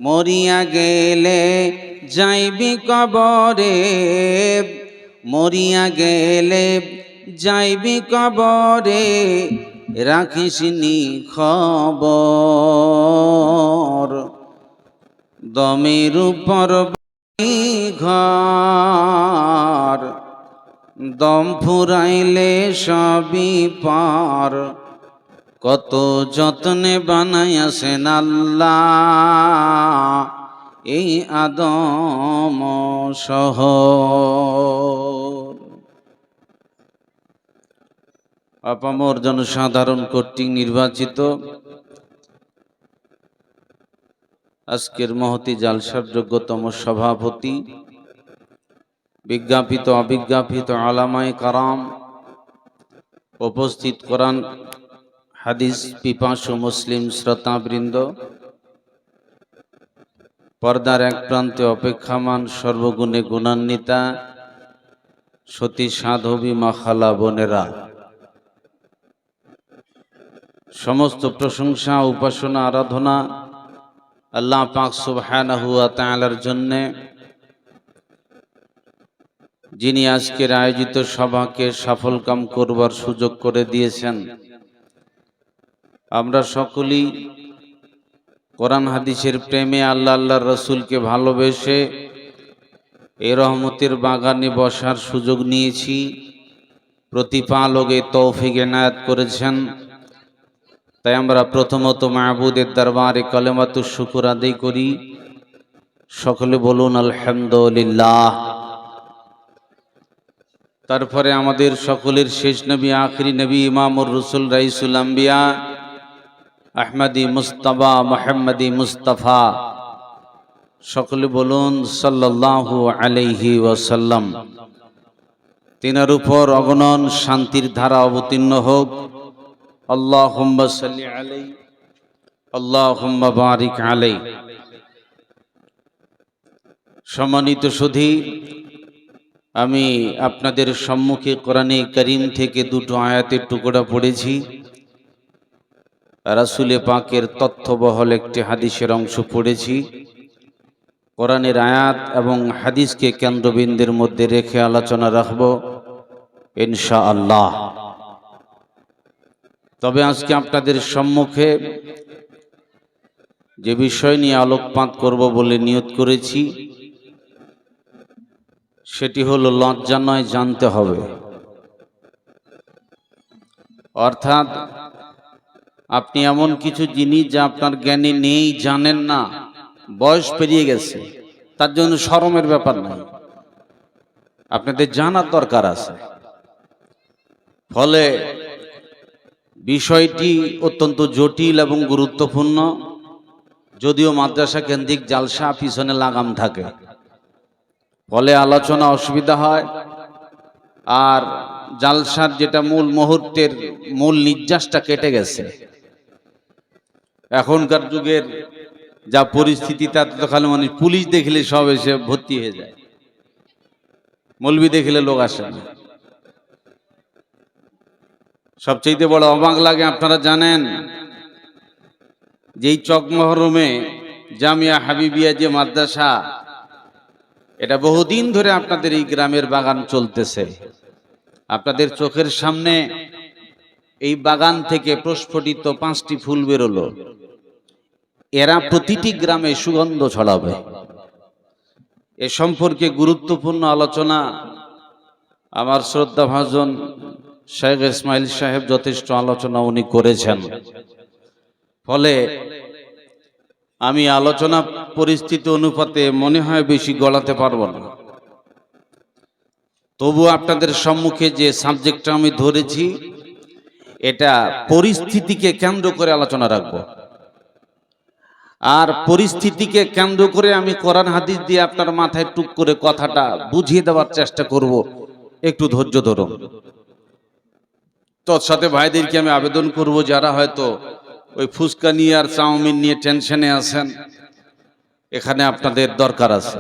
মরিয়া গেলে যাইবি কবরে, মরিয়া গেলে যাইবি কবরে, রাখিসনি খবর। দমের উপর ঘর, দম ফুরাইলে সবই পার। কত যত্নে বানাইয়াছেন আল্লাহ এই আদম শহর। আপামর জনসাধারণ কর্তৃক নির্বাচিত আজকের মহতি জালসার যোগ্যতম সভাপতি, বিজ্ঞাপিত অবিজ্ঞাপিত আলামায়ে কারাম, উপস্থিত কোরআন হাদিস পিপাসু মুসলিম শ্রোতাবৃন্দ, পর্দার এক প্রান্তে অপেক্ষামান সর্বগুণে গুণান্বিতা সতী সাধবী মা খালা বোনেরা, সমস্ত প্রশংসা উপাসনা আরাধনা আল্লাহ পাক সুবহানাহু ওয়া তাআলার জন্যে, যিনি আজকের আয়োজিত সভাকে সফলকাম করবার সুযোগ করে দিয়েছেন। আমরা সকলেই কোরআন হাদিসের প্রেমে আল্লাহ আল্লাহর রসুলকে ভালোবেসে এই রহমতের বাগানে বসার সুযোগ নিয়েছি। প্রতিপালকে তৌফিক এনায়েত করেছেন, তাই আমরা প্রথমত মাহবুদের দরবারে কালেমাতুশ শুকর আদায় করি। সকলে বলুন আলহামদুলিল্লাহ। তারপরে আমাদের সকলের শেষ নবী, আখিরি নবী, ইমামুর রসুল, রাইসুল আম্বিয়া, আহমদি মুস্তাফা মুহাম্মদি মুস্তাফা, সকলে বলুন সাল্লাল্লাহু আলাইহি ওয়াসাল্লাম। তিনার উপর অগণন শান্তির ধারা অবতীর্ণ হোক। আল্লাহুম্মা সাল্লি আলাইহি আল্লাহুম্মা বারিক আলাইহি। সম্মানিত সুধী, আমি আপনাদের সম্মুখে কোরআনে কারীম থেকে দুটো আয়াতের টুকরা পড়েছি। রাসূলে পাকের তথ্যবহল একটি হাদিসের অংশ পড়েছি। কোরআনের আয়াত এবং হাদিসকে কেন্দ্রবিন্দুর মধ্যে রেখে আলোচনা রাখব ইনশাআল্লাহ। তবে আজকে আপনাদের সম্মুখে যে বিষয় নিয়ে আলোকপাত করব বলে নিয়ত করেছি, সেটি হলো লজ্জা নয়, জানতে হবে। অর্থাৎ আপনি এমন কিছু জিনিস যা আপনার জ্ঞানে নেই, জানেন না, বয়স পেরিয়ে গেছে, তার জন্য শরমের ব্যাপার নাই, আপনাদের জানার দরকার আছে। ফলে বিষয়টি অত্যন্ত জটিল এবং গুরুত্বপূর্ণ। যদিও মাদ্রাসা কেন্দ্রিক জালসা, পিছনে লাগাম থাকে, ফলে আলোচনা অসুবিধা হয়। আর জালসার যেটা মূল মুহূর্তের মূল নির্যাসটা কেটে গেছে। এখনকার যুগের যা পরিস্থিতি, তাতে তো খালি মানুষ পুলিশ দেখলে সব এসে ভর্তি হয়ে যায়, মৌলবি দেখলে লোক আসে না। সবচেয়ে বড় অবাক লাগে, আপনারা জানেন যে এই চকমহরমে জামিয়া হাবিবিয়া যে মাদ্রাসা, এটা বহুদিন ধরে আপনাদের এই গ্রামের বাগান চলতেছে। আপনাদের চোখের সামনে এই বাগান থেকে প্রস্ফুটিত 5টি ফুল বেরোলো। এরা প্রতিটি গ্রামে সুগন্ধ ছড়াবে। এ সম্পর্কে গুরুত্বপূর্ণ আলোচনা আমার শ্রদ্ধাভাজন শেখ ইসমাইল সাহেব যথেষ্ট আলোচনা উনি করেছেন। ফলে আমি আলোচনা পরিস্থিতি অনুপাতে মনে হয় বেশি গড়াতে পারবো না। তবু আপনাদের সম্মুখে যে সাবজেক্টটা আমি ধরেছি, এটা পরিস্থিতিকে কেন্দ্র করে আলোচনা রাখবো। আর পরিস্থিতিকে কেন্দ্র করে আমি কোরআন হাদিস দিয়ে আপনার মাথায় টুক করে কথাটা বুঝিয়ে দেওয়ার চেষ্টা করব। একটু ধৈর্য ধরুন। তৎসাথে ভাইদেরকে আমি আবেদন করব, যারা হয়তো ওই ফুচকা নিয়ে আর চাউমিন নিয়ে টেনশনে আছেন, এখানে আপনাদের দরকার আছে।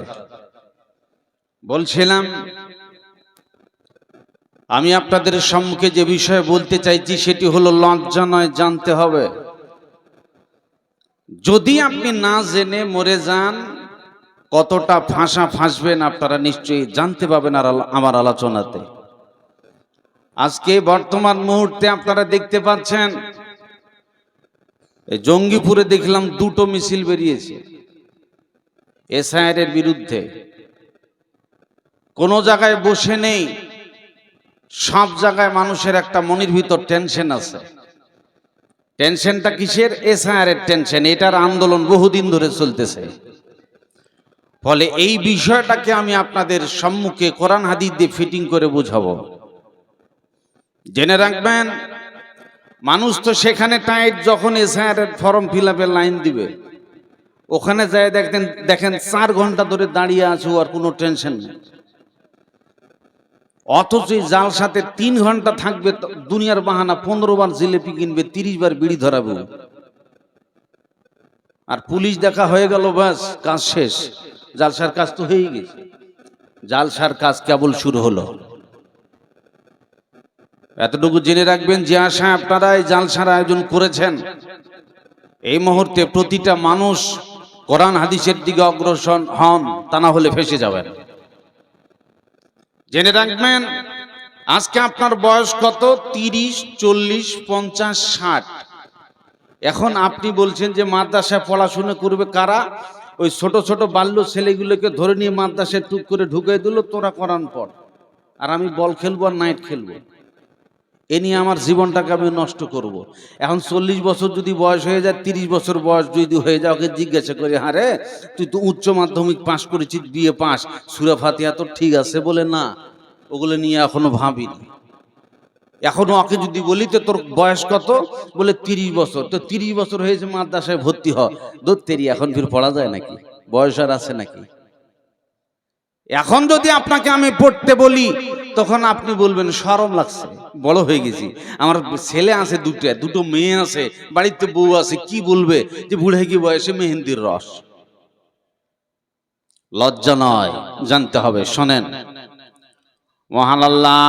বলছিলাম, আমি আপনাদের সম্মুখে যে বিষয়ে বলতে চাইছি সেটি হলো লজ্জা নয়, জানতে হবে। যদি আপনি না জেনে মরে যান, কতটা ফাঁসা ফাঁসবেন আপনারা নিশ্চয়ই জানতে পাবেন আর আমার আলোচনাতে। আজকে বর্তমান মুহূর্তে আপনারা দেখতে পাচ্ছেন, জঙ্গিপুরে দেখলাম 2টো মিছিল বেরিয়েছে এসআইআর এর বিরুদ্ধে। কোন জায়গায় বসে নেই, সব জায়গায় মানুষের একটা মনের ভিতর টেনশন আছে। টেনশনটা কিসের? এসআইআর এর টেনশন। এটার আন্দোলন বহুদিন ধরে চলতেছে। ফলে এই বিষয়টাকে আমি আপনাদের সম্মুখে কোরআন হাদিস দিয়ে ফিটিং করে বুঝাবো। জেনে রাখবেন, মানুষ তো সেখানে টাইট, যখন এসআইআর এর ফর্ম ফিল আপের লাইন দিবে ওখানে যায় দেখেন 4 ঘন্টা ধরে দাঁড়িয়ে আছে, আর কোনো টেনশন নেই। অথচ জাল সাথে 3 ঘন্টা থাকবে, দুনিয়ার বাহানা 15 বার জিলেপি কিনবে, 30 বার বিড়ি ধরাবে, আর পুলিশ দেখা হয়ে গেল, বাস কাজ শেষ। জালসার কাজ তো হয়েই গেছে, জালসার কাজ কেবল শুরু হলো। এতটুকু জেনে রাখবেন, যে আশায় আপনারা এই জালসার আয়োজন করেছেন, এই মুহূর্তে প্রতিটা মানুষ কোরআন হাদিসের দিকে অগ্রসর হন, তা না হলে ফেঁসে যাবেন। জেনে রাখবেন, আজকে আপনার বয়স কত? 30, 40, 50, 60। এখন আপনি বলছেন যে মাদ্রাসায় পড়াশোনা করবে কারা? ওই ছোট ছোট বাল্য ছেলেগুলোকে ধরে নিয়ে মাদ্রাসায় টুক করে ঢুকে দিল, তোরা কোরআন পড়, আর আমি বল খেলবো আর নাইট খেলবো। এ নিয়ে আমার জীবনটাকে আমি নষ্ট করব। এখন 40 বছর যদি বয়স হয়ে যায়, 30 বছর বয়স যদি হয়ে যায়, ওকে জিজ্ঞাসা করি, হ্যাঁ রে তুই তো উচ্চ মাধ্যমিক পাশ করেছিস, বিএ পাস, সূরা ফাতিহা তো ঠিক আছে? বলে না, ওগুলো নিয়ে এখনো ভাবিনি। এখনো ওকে যদি বলি তো তোর বয়স কত, বলে 30 বছর। তো 30 বছর হয়েছে, মাদ্রাসায় ভর্তি হ। দত্তেরি, এখন ফির পড়া যায় নাকি? বয়স আর আছে নাকি? এখন যদি আপনাকে আমি পড়তে বলি, তখন আপনি বলবেন শরম লাগছে, বড় হয়ে গেছি, আমার ছেলে আছে, 2টো মেয়ে আছে, বাড়িতে বউ আছে, কি বলবে যে বুড়ে কি বয়সে মেহেন্দির রস। লজ্জা নয়, জানতে হবে। শোনেন, মহান আল্লাহ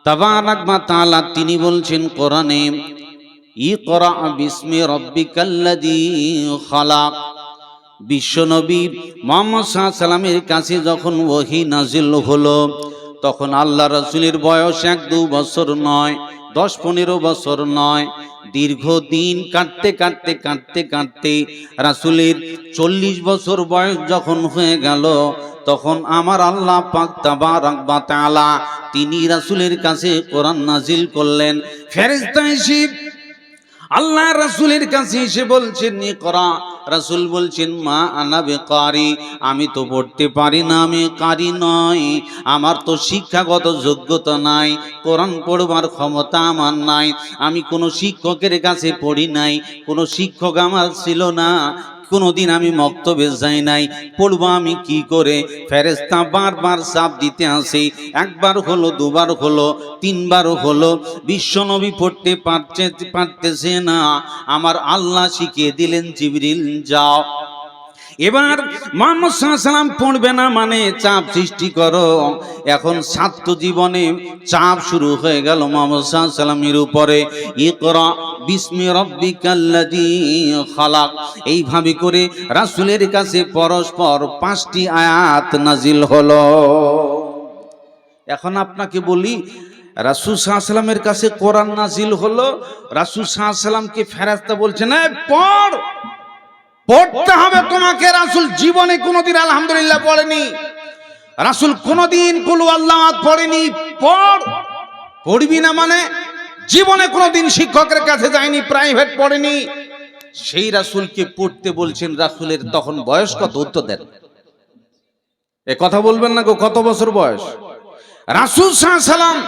তাবারাক ওয়া তাআলা তিনি বলছেন কোরআনে, ইকরা বিসমি রাব্বিকাল্লাযী খালাক। বিশ্বনবী মুহাম্মদ সাল্লাল্লাহু আলাইহি সাল্লামের কাছে যখন ওহী নাজিল হলো, তখন আল্লাহ রাসূলের বয়স 1-2 বছর নয়, 10-15 বছর নয়, দীর্ঘদিন কাটতে কাটতে কাটতে কাটতে রাসূলের 40 বছর বয়স যখন হয়ে গেল, তখন আমার আল্লাহ পাক তাবারাক ওয়া তাআলা তিনি রাসূলের কাছে কোরআন নাজিল করলেন। ফেরেশতা এসে আল্লাহ রাসূলের কাছে এসে বলছেন ইকরা। রাসূল বলছেন মা আনা বিকারি, আমি তো পড়তে পারি না, আমি কারি নয়, আমার তো শিক্ষাগত যোগ্যতা নাই, কোরআন পড়বার ক্ষমতা আমার নাই, আমি কোনো শিক্ষকের কাছে পড়ি নাই, কোনো শিক্ষক আমার ছিল না, কোনোদিন আমি মক্তবে যাই নাই, পড়বো আমি কি করে? ফেরেশতা বারবার চাপ দিতে আসে, একবার হলো, দুবার হলো, 3 বারও হলো, বিশ্বনবী পড়তে পারতেছে না। আমার আল্লাহ শিখিয়ে দিলেন, জিবরিল যাও, এবার মুহাম্মদ সাল্লাল্লাহু আলাইহি সাল্লাম পড়বে না মানে চাপ সৃষ্টি করো। এখন ছাত্র জীবনে চাপ শুরু হয়ে গেল মুহাম্মদ সাল্লাল্লাহু আলাইহি সাল্লামের উপরে। ইকরা বিসমি রাব্বিকাল্লাযী খালাক, এইভাবে করে রাসূলের কাছে পরস্পর 5টি আয়াত নাজিল হলো। এখন আপনাকে বলি, রাসূল সাল্লাল্লাহু আলাইহি সাল্লামের কাছে কোরআন নাজিল হলো, রাসূল সাল্লাল্লাহু আলাইহি সাল্লামকে ফেরেশতা বলছেন এই পড়, পড়তে হবে তোমাকে। রাসূল জীবনে কোনোদিন আলহামদুলিল্লাহ পড়েনি, রাসূল কোনোদিন কুল আল্লাহ পড়েনি। পড়, পড়বি না মানে জীবনে কোনোদিন শিক্ষকের কাছে যায়নি, প্রাইভেট পড়েনি। সেই রাসূলকে পড়তে বলছেন, রাসূলের তখন বয়স কত? উত্তর দেন, এ কথা বলবেন না গো, কত বছর বয়স? রাসূল সাল্লাল্লাহু আলাইহি সাল্লাম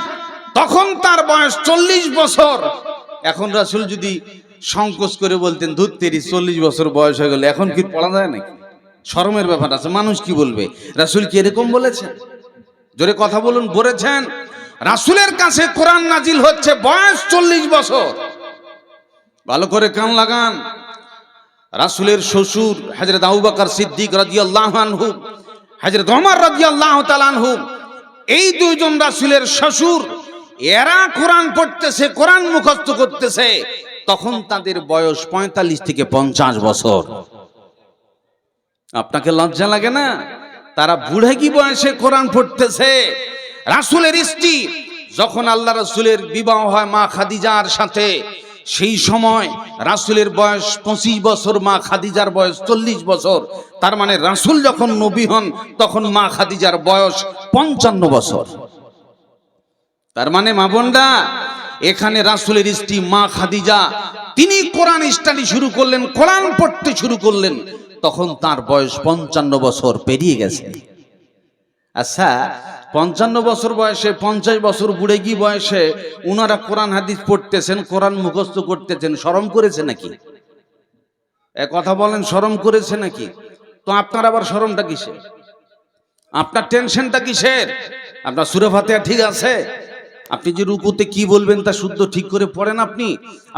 তখন তার বয়স 40 বছর। এখন রাসূল যদি সংকোচ করে বলতেন ধুত্তেরি 40 বছর বয়স হয়ে গেল, এখন কি পড়া যায় নাকি? শরমের ব্যাপার আছে, মানুষ কি বলবে? রাসূল কি এরকম বলেছেন? জোরে কথা বলুন, বলেছেন? রাসূলের কাছে কোরআন নাজিল হচ্ছে, বয়স 40 বছর। ভালো করে কান লাগান। রাসূলের শ্বশুর হযরত আবু বকর সিদ্দিক রাদিয়াল্লাহু আনহু, হযরত ওমর রাদিয়াল্লাহু তাআলা আনহু, এই দুইজন রাসূলের শ্বশুর, এরা কোরআন পড়তেছে, কোরআন মুখস্থ করতেছে। তখন তাদের বয়স ৪৫ থেকে ৫০ বছর। আপনাকে লজ্জা লাগে না? তারা বুড়ে কি বয়সে কোরআন পড়তেছে। রাসূলের স্ত্রী যখন আল্লাহ রাসূলের বিবাহ হয় মা খাদিজার সাথে, সেই সময় রাসূলের বয়স ২৫ বছর, মা খাদিজার বয়স ৪০ বছর। তার মানে রাসূল যখন নবী হন তখন মা খাদিজার বয়স ৫৫ বছর। তার মানে মা বোনরা, এখানে রাসূলের স্ত্রী মা খাদিজা তিনি কোরআন স্টাডি শুরু করলেন, কোরআন পড়তে শুরু করলেন, তখন তার বয়স ৫৫ বছর পেরিয়ে গেছে। আচ্ছা, ৫৫ বছর বয়সে, ৫০ বছর বুড়ে কি বয়সে উনারা কোরআন হাদিস পড়তেছেন, কোরআন মুখস্থ করতেছেন, শরম করেছে নাকি? এ কথা বলেন, শরম করেছে নাকি? তো আপনার আবার শরমটা কিসের? আপনার টেনশনটা কিসের? আপনার সূরা ফাতিহা ঠিক আছে? আপনি যে রুকুতে কি বলবেন তা শুদ্ধ ঠিক করে পড়েন।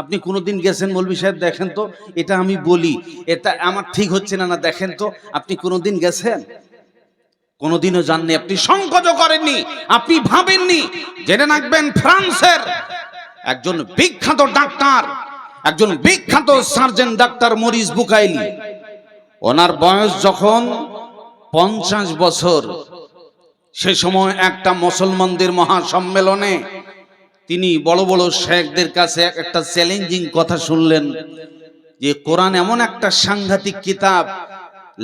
আপনি কোনোদিন গেছেন মৌলভী সাহেব দেখেন তো, এটা আমি বলি, এটা আমার ঠিক হচ্ছে না, না দেখেন তো। আপনি কোনোদিন গেছেন? কোনোদিনও জাননি, আপনি সংকোচ করেননি, আপনি ভাবেননি। জেনে রাখবেন, ফ্রান্সের একজন বিখ্যাত ডাক্তার, একজন বিখ্যাত সার্জন ডাক্তার মরিস বুকাইলি, ওনার বয়স যখন ৫০ বছর, সে সময় একটা মুসলমানদের মহাসম্মেলনে তিনি বড় বড় শেখদের কাছে একটা চ্যালেঞ্জিং কথা শুনলেন যে কোরআন এমন একটা সাংঘাতিক কিতাব,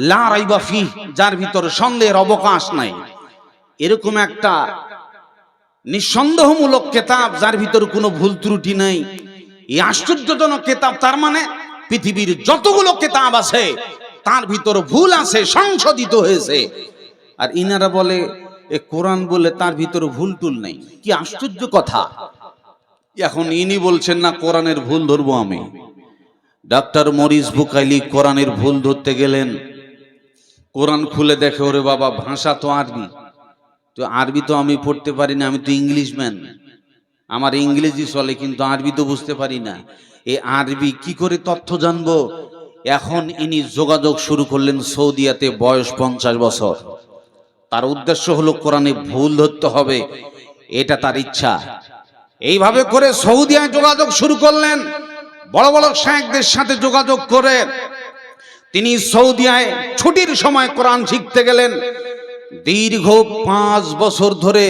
লা রাইবা ফিহ, যার ভিতর সন্দেহের অবকাশ নাই। এরকম একটা নিঃসন্দেহমূলক কিতাব যার ভিতর কোনো ভুল ত্রুটি নাই। এই আশ্চর্যজনক কিতাব, তার মানে পৃথিবীর যতগুলো কিতাব আছে তার ভিতর ভুল আছে, সংশোধিত হয়েছে। আর ইনারা বলে এ কোরআন বলে তার ভিতর ভুল টুল নেই। কি আশ্চর্য কথা! এখন ইনি বলছেন না কোরআনের ভুল ধরবো আমি। ডাক্তার মরিস বুকাইলি কোরআনের ভুল ধরতে গেলেন, কোরআন খুলে দেখে, ওরে বাবা, ভাষা তো আরবি, তো আরবি তো আমি পড়তে পারি না, আমি তো ইংলিশম্যান, আমার ইংরেজি চলে কিন্তু আরবি তো বুঝতে পারি না, এই আরবি কি করে তথ্য জানবো? এখন ইনি যোগাযোগ শুরু করলেন সৌদিয়াতে, বয়স ৫০ বছর। তার উদ্দেশ্য হলো কোরআনে ভুল ধরতে হবে, এটা তার ইচ্ছা। এইভাবে করে সৌদিয়ায় যোগাযোগ শুরু করলেন, বড় বড় শেখদের সাথে যোগাযোগ করে তিনি সৌদিয়ায় ছুটির সময় কোরআন শিখতে গেলেন। দীর্ঘ ৫ বছর ধরে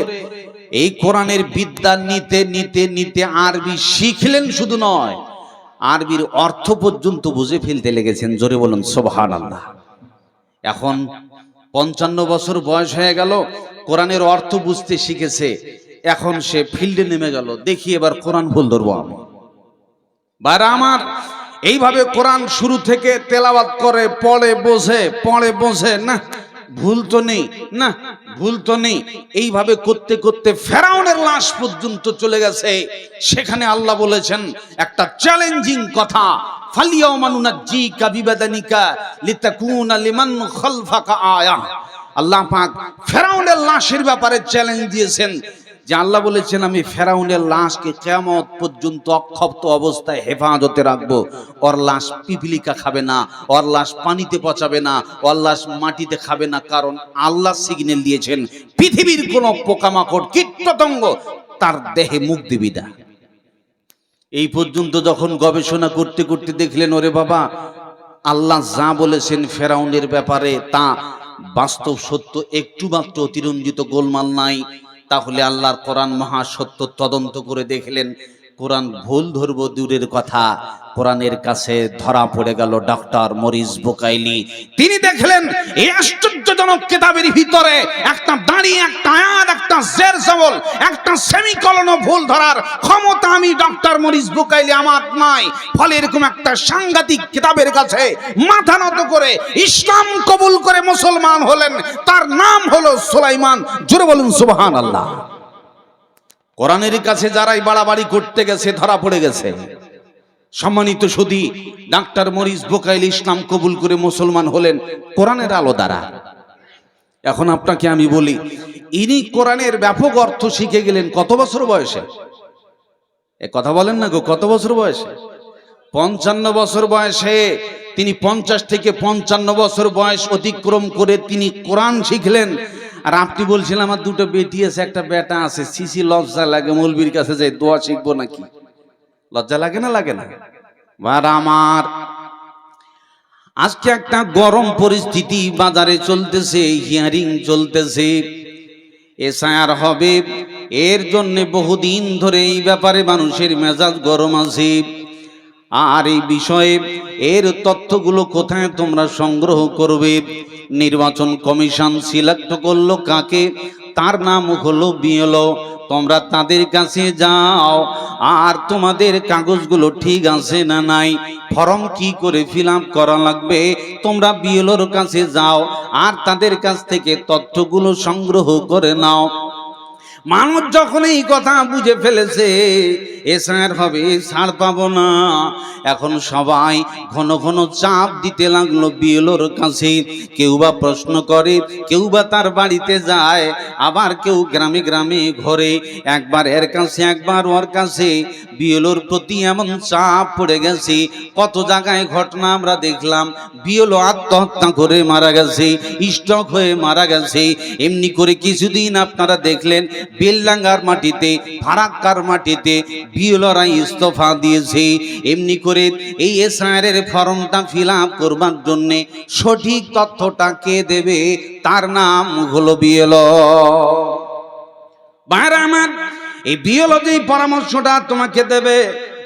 এই কোরআনের বিদ্যা নিতে নিতে নিতে আরবি শিখলেন, শুধু নয় আরবির অর্থ পর্যন্ত বুঝে ফেলতে লেগেছেন। জোরে বলুন সুবহানাল্লাহ। এখন ৫৫ বছর বয়স হয়ে গেল, কোরআনের অর্থ বুঝতে শিখেছে, এখন সে ফিল্ডে নেমে গেল, দেখি এবার কোরআন ভুল ধরবো আমি। বারা আমার, এইভাবে কোরআন শুরু থেকে তেলাওয়াত করে, পড়ে বোঝে, না ভুল তো নেই, না ভুল তো নেই। এইভাবে করতে করতে ফেরাউনের লাশ পর্যন্ত চলে গেছে। সেখানে আল্লাহ বলেছেন একটা চ্যালেঞ্জিং কথা, ফালিয়াউমা নুনাজ্জিকা বিবাদানিকা লিতাকুনা লিমান খালফাকা আয়া। আল্লাহ পাক ফেরাউনের লাশের ব্যাপারে চ্যালেঞ্জ দিয়েছেন, যে আল্লাহ বলেছেন আমি ফেরাউনের লাশকে কিয়ামত পর্যন্ত অক্ষত অবস্থায় হেফাজতে রাখবো। ওর লাশ পিপিলিকা খাবে না, ওর লাশ পানিতে পচাবে না, ওর লাশ মাটিতে খাবে না, কারণ আল্লাহ সিগন্যাল দিয়েছেন পৃথিবীর কোন পোকামাকড় কীটপতঙ্গ তার দেহে মুখ দিবি না। এই পর্যন্ত যখন গবেষণা করতে করতে দেখলেন, ওরে বাবা, আল্লাহ যা বলেছেন ফেরাউনের ব্যাপারে তা বাস্তব সত্য, একটু মাত্র অতিরঞ্জিত গোলমাল নাই, তাহলে আল্লাহর কোরআন মহা সত্য তদন্ত করে দেখলেন কোরআন ভুল ধরবো দূরের কথা, কোরআনের কাছে ধরা পড়ে গেল ডাক্তার মরিস বুকাইলি। তিনি দেখলেন এই আশ্চর্যজনক কিতাবের ভিতরে একটা দাঁড়িয়ে, একটা আয়াত, একটা জের জবর, একটা সেমিকলন ভুল ধরার ক্ষমতা আমি ডাক্তার মরিস বুকাইলি আমার নাই। ফলে এরকম একটা সাংঘাতিক কিতাবের কাছে মাথা নত করে ইসলাম কবুল করে মুসলমান হলেন, তার নাম হলো সুলাইমান। জোরে বলুন সুবহানাল্লাহ। কোরআনের কাছে যারাই বাড়াবাড়ি করতে গেছে ধরা পড়ে গেছে। সম্মানিত সুধী, ডাক্তার মরিস বুকাইলি ইসলাম কবুল করে মুসলমান হলেন কোরআনের আলো দ্বারা। এখন আপনাকে আমি বলি, ইনি কোরআনের ব্যাপক অর্থ শিখে গেলেন কত বছর বয়সে? এ কথা বলেন না গো, কত বছর বয়সে? ৫৫ বছর বয়সে। তিনি ৫০ থেকে ৫৫ বছর বয়স অতিক্রম করে তিনি কোরআন শিখলেন। আর আপনি বলছিলেন আমার দুটো বেটি আছে, একটা বেটা আছে, সিসি লজ্জা লাগে, মৌলবীর কাছে যাই দোয়া শিখবো নাকি? লজ্জা লাগে না? লাগে না? আর আমার আজকে একটা গরম পরিস্থিতি বাজারে চলতেছে, হিয়ারিং চলতেছে, এসআইআর হবে। এর জন্য বহুদিন ধরে এই ব্যাপারে মানুষের মেজাজ গরম আছে। আর এই বিষয়ে এর তথ্যগুলো কোথায় তোমরা সংগ্রহ করবে? নির্বাচন কমিশন সিলেক্ট করলো কাকে? তার নাম হলো বিএলও। তোমরা তাদের কাছে যাও, আর তোমাদের কাগজগুলো ঠিক আছে না নাই, ফর্ম কি করে ফিল আপ করা লাগবে, তোমরা বিএলওর কাছে যাও আর তাদের কাছ থেকে তথ্যগুলো সংগ্রহ করে নাও। মানুষ যখন এই কথা বুঝে ফেলেছে এসআইআর হবে, ছাড় পাবো না, এখন সবাই ঘন ঘন চাপ দিতে লাগলো বিএলওর কাছে। কেউ বা প্রশ্ন করে, কেউ বা তার বাড়িতে যায়, আবার কেউ গ্রামে গ্রামে ঘরে, একবার এর কাছে একবার ওর কাছে। বিএলওর প্রতি এমন চাপ পড়ে গেছে, কত জায়গায় ঘটনা আমরা দেখলাম, বিএলও আত্মহত্যা করে মারা গেছে, স্ট্রোক হয়ে মারা গেছে। এমনি করে কিছুদিন আপনারা দেখলেন বেলডাঙ্গার মাটিতে, ফারাক্কার মাটিতে বিএলওরা ইস্তফা দিয়েছে। এমনি করে এই এসআইআর এর ফর্মটা ফিল আপ করবার জন্য সঠিক তথ্যটা কে দেবে? তার নাম হলো বিএলও। ভাইরা আমার, এই বিএলও যেই পরামর্শটা তোমাকে দেবে,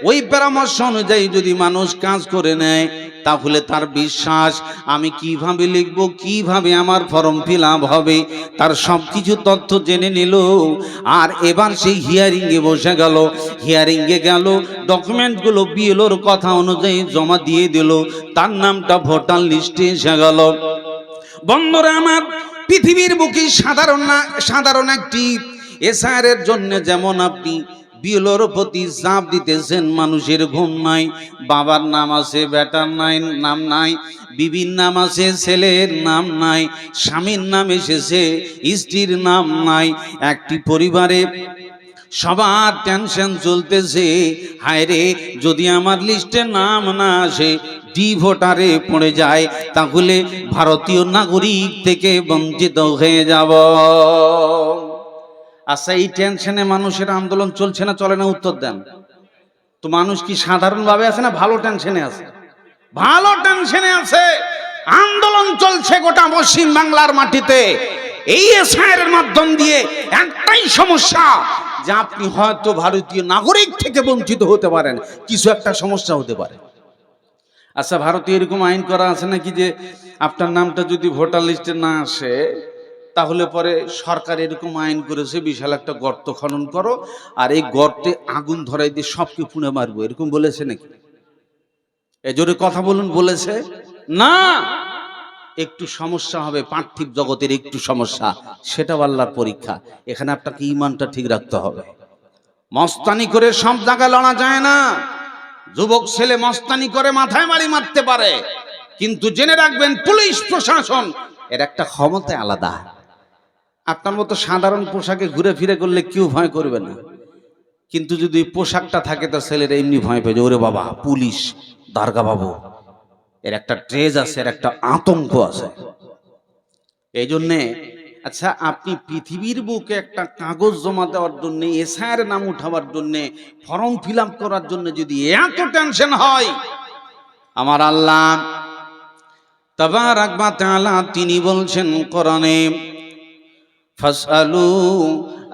ওই পরামর্শ অনুযায়ী যদি মানুষ কাজ করে নেয়, তাহলে তার বিশ্বাস আমি কিভাবে লিখব, কিভাবে আমার ফর্ম ফিল আপ হবে, তার সব কিছু তথ্য জেনে নিল। আর এবার সেই হিয়ারিংয়ে বসে গেল, হিয়ারিংয়ে গেল, ডকুমেন্টগুলো বিএলওর কথা অনুযায়ী জমা দিয়ে দিল, তার নামটা ভোটার লিস্টে এসে গেল। বন্ধুরা আমার, পৃথিবীর বুকে সাধারণ একটি এসআইআর এর জন্য যেমন আপনি বিএলওর প্রতি চাপ দিতেছেন, মানুষের ঘুম নাই, বাবার নাম আছে, বেটার নাম নাই, বিবির নাম আছে, ছেলের নাম নাই, স্বামীর নাম এসেছে, স্ত্রীর নাম নাই। একটি পরিবারে সবার টেনশন চলতেছে, হায় রে যদি আমার লিস্টে নাম না আসে, ডি ভোটারে পড়ে যায়, তাহলে ভারতীয় নাগরিক থেকে বঞ্চিত হয়ে যাব। আচ্ছা, এই টেনশনে মানুষের আন্দোলন চলছে না চলে না? উত্তর দেন তো। মানুষ কি সাধারণভাবে আছে না ভালো টেনশনে আছে? ভালো টেনশনে আছে। আন্দোলন চলছে গোটা পশ্চিম বাংলার মাটিতে। এই এসআইআর এর মাধ্যম দিয়ে একটাই সমস্যা, যে আপনি হয়তো ভারতীয় নাগরিক থেকে বঞ্চিত হতে পারেন, কিছু একটা সমস্যা হতে পারে। আচ্ছা, ভারতে এরকম আইন করা আছে নাকি যে আপনার নামটা যদি ভোটার লিস্টে না আসে, তাহলে পরে সরকার এরকম আইন করেছে, বিশাল একটা গর্ত খনন করো, আর এই গর্তে আগুন ধরাই দিয়ে সবকে পুড়ে মারবো, এরকম বলেছে নাকি? এজোরে কথা বলুন, বলেছে না? একটু সমস্যা হবে, পার্থিব জগতের একটু সমস্যা, সেটাও আল্লাহর পরীক্ষা। এখানে আপনাকে ঈমানটা ঠিক রাখতে হবে। মস্তানি করে সব জায়গায় লড়া যায় না। যুবক ছেলে মস্তানি করে মাথায় বাড়ি মারতে পারে, কিন্তু জেনে রাখবেন পুলিশ প্রশাসন এর একটা ক্ষমতা আলাদা। আপনার মতো সাধারণ পোশাকে ঘুরে ফিরে করলে কেউ ভয় করবে না, কিন্তু যদি পোশাকটা থাকে তো ছেলেরা এমনি ভয় পেয়ে, ওরে বাবা পুলিশ, দারোগা বাবু, এর একটা ট্রেজ আছে, এর একটা আতঙ্ক আছে। এই জন্যে আচ্ছা, আপনি পৃথিবীর বুকে একটা কাগজ জমা দেওয়ার জন্য, এসআইআর নাম উঠাবার জন্য, ফর্ম ফিল আপ করার জন্য যদি এত টেনশন হয়, আমার আল্লাহ তাবারাক ওয়া তাআলা তিনি বলছেন কোরআনে, ফাসআলু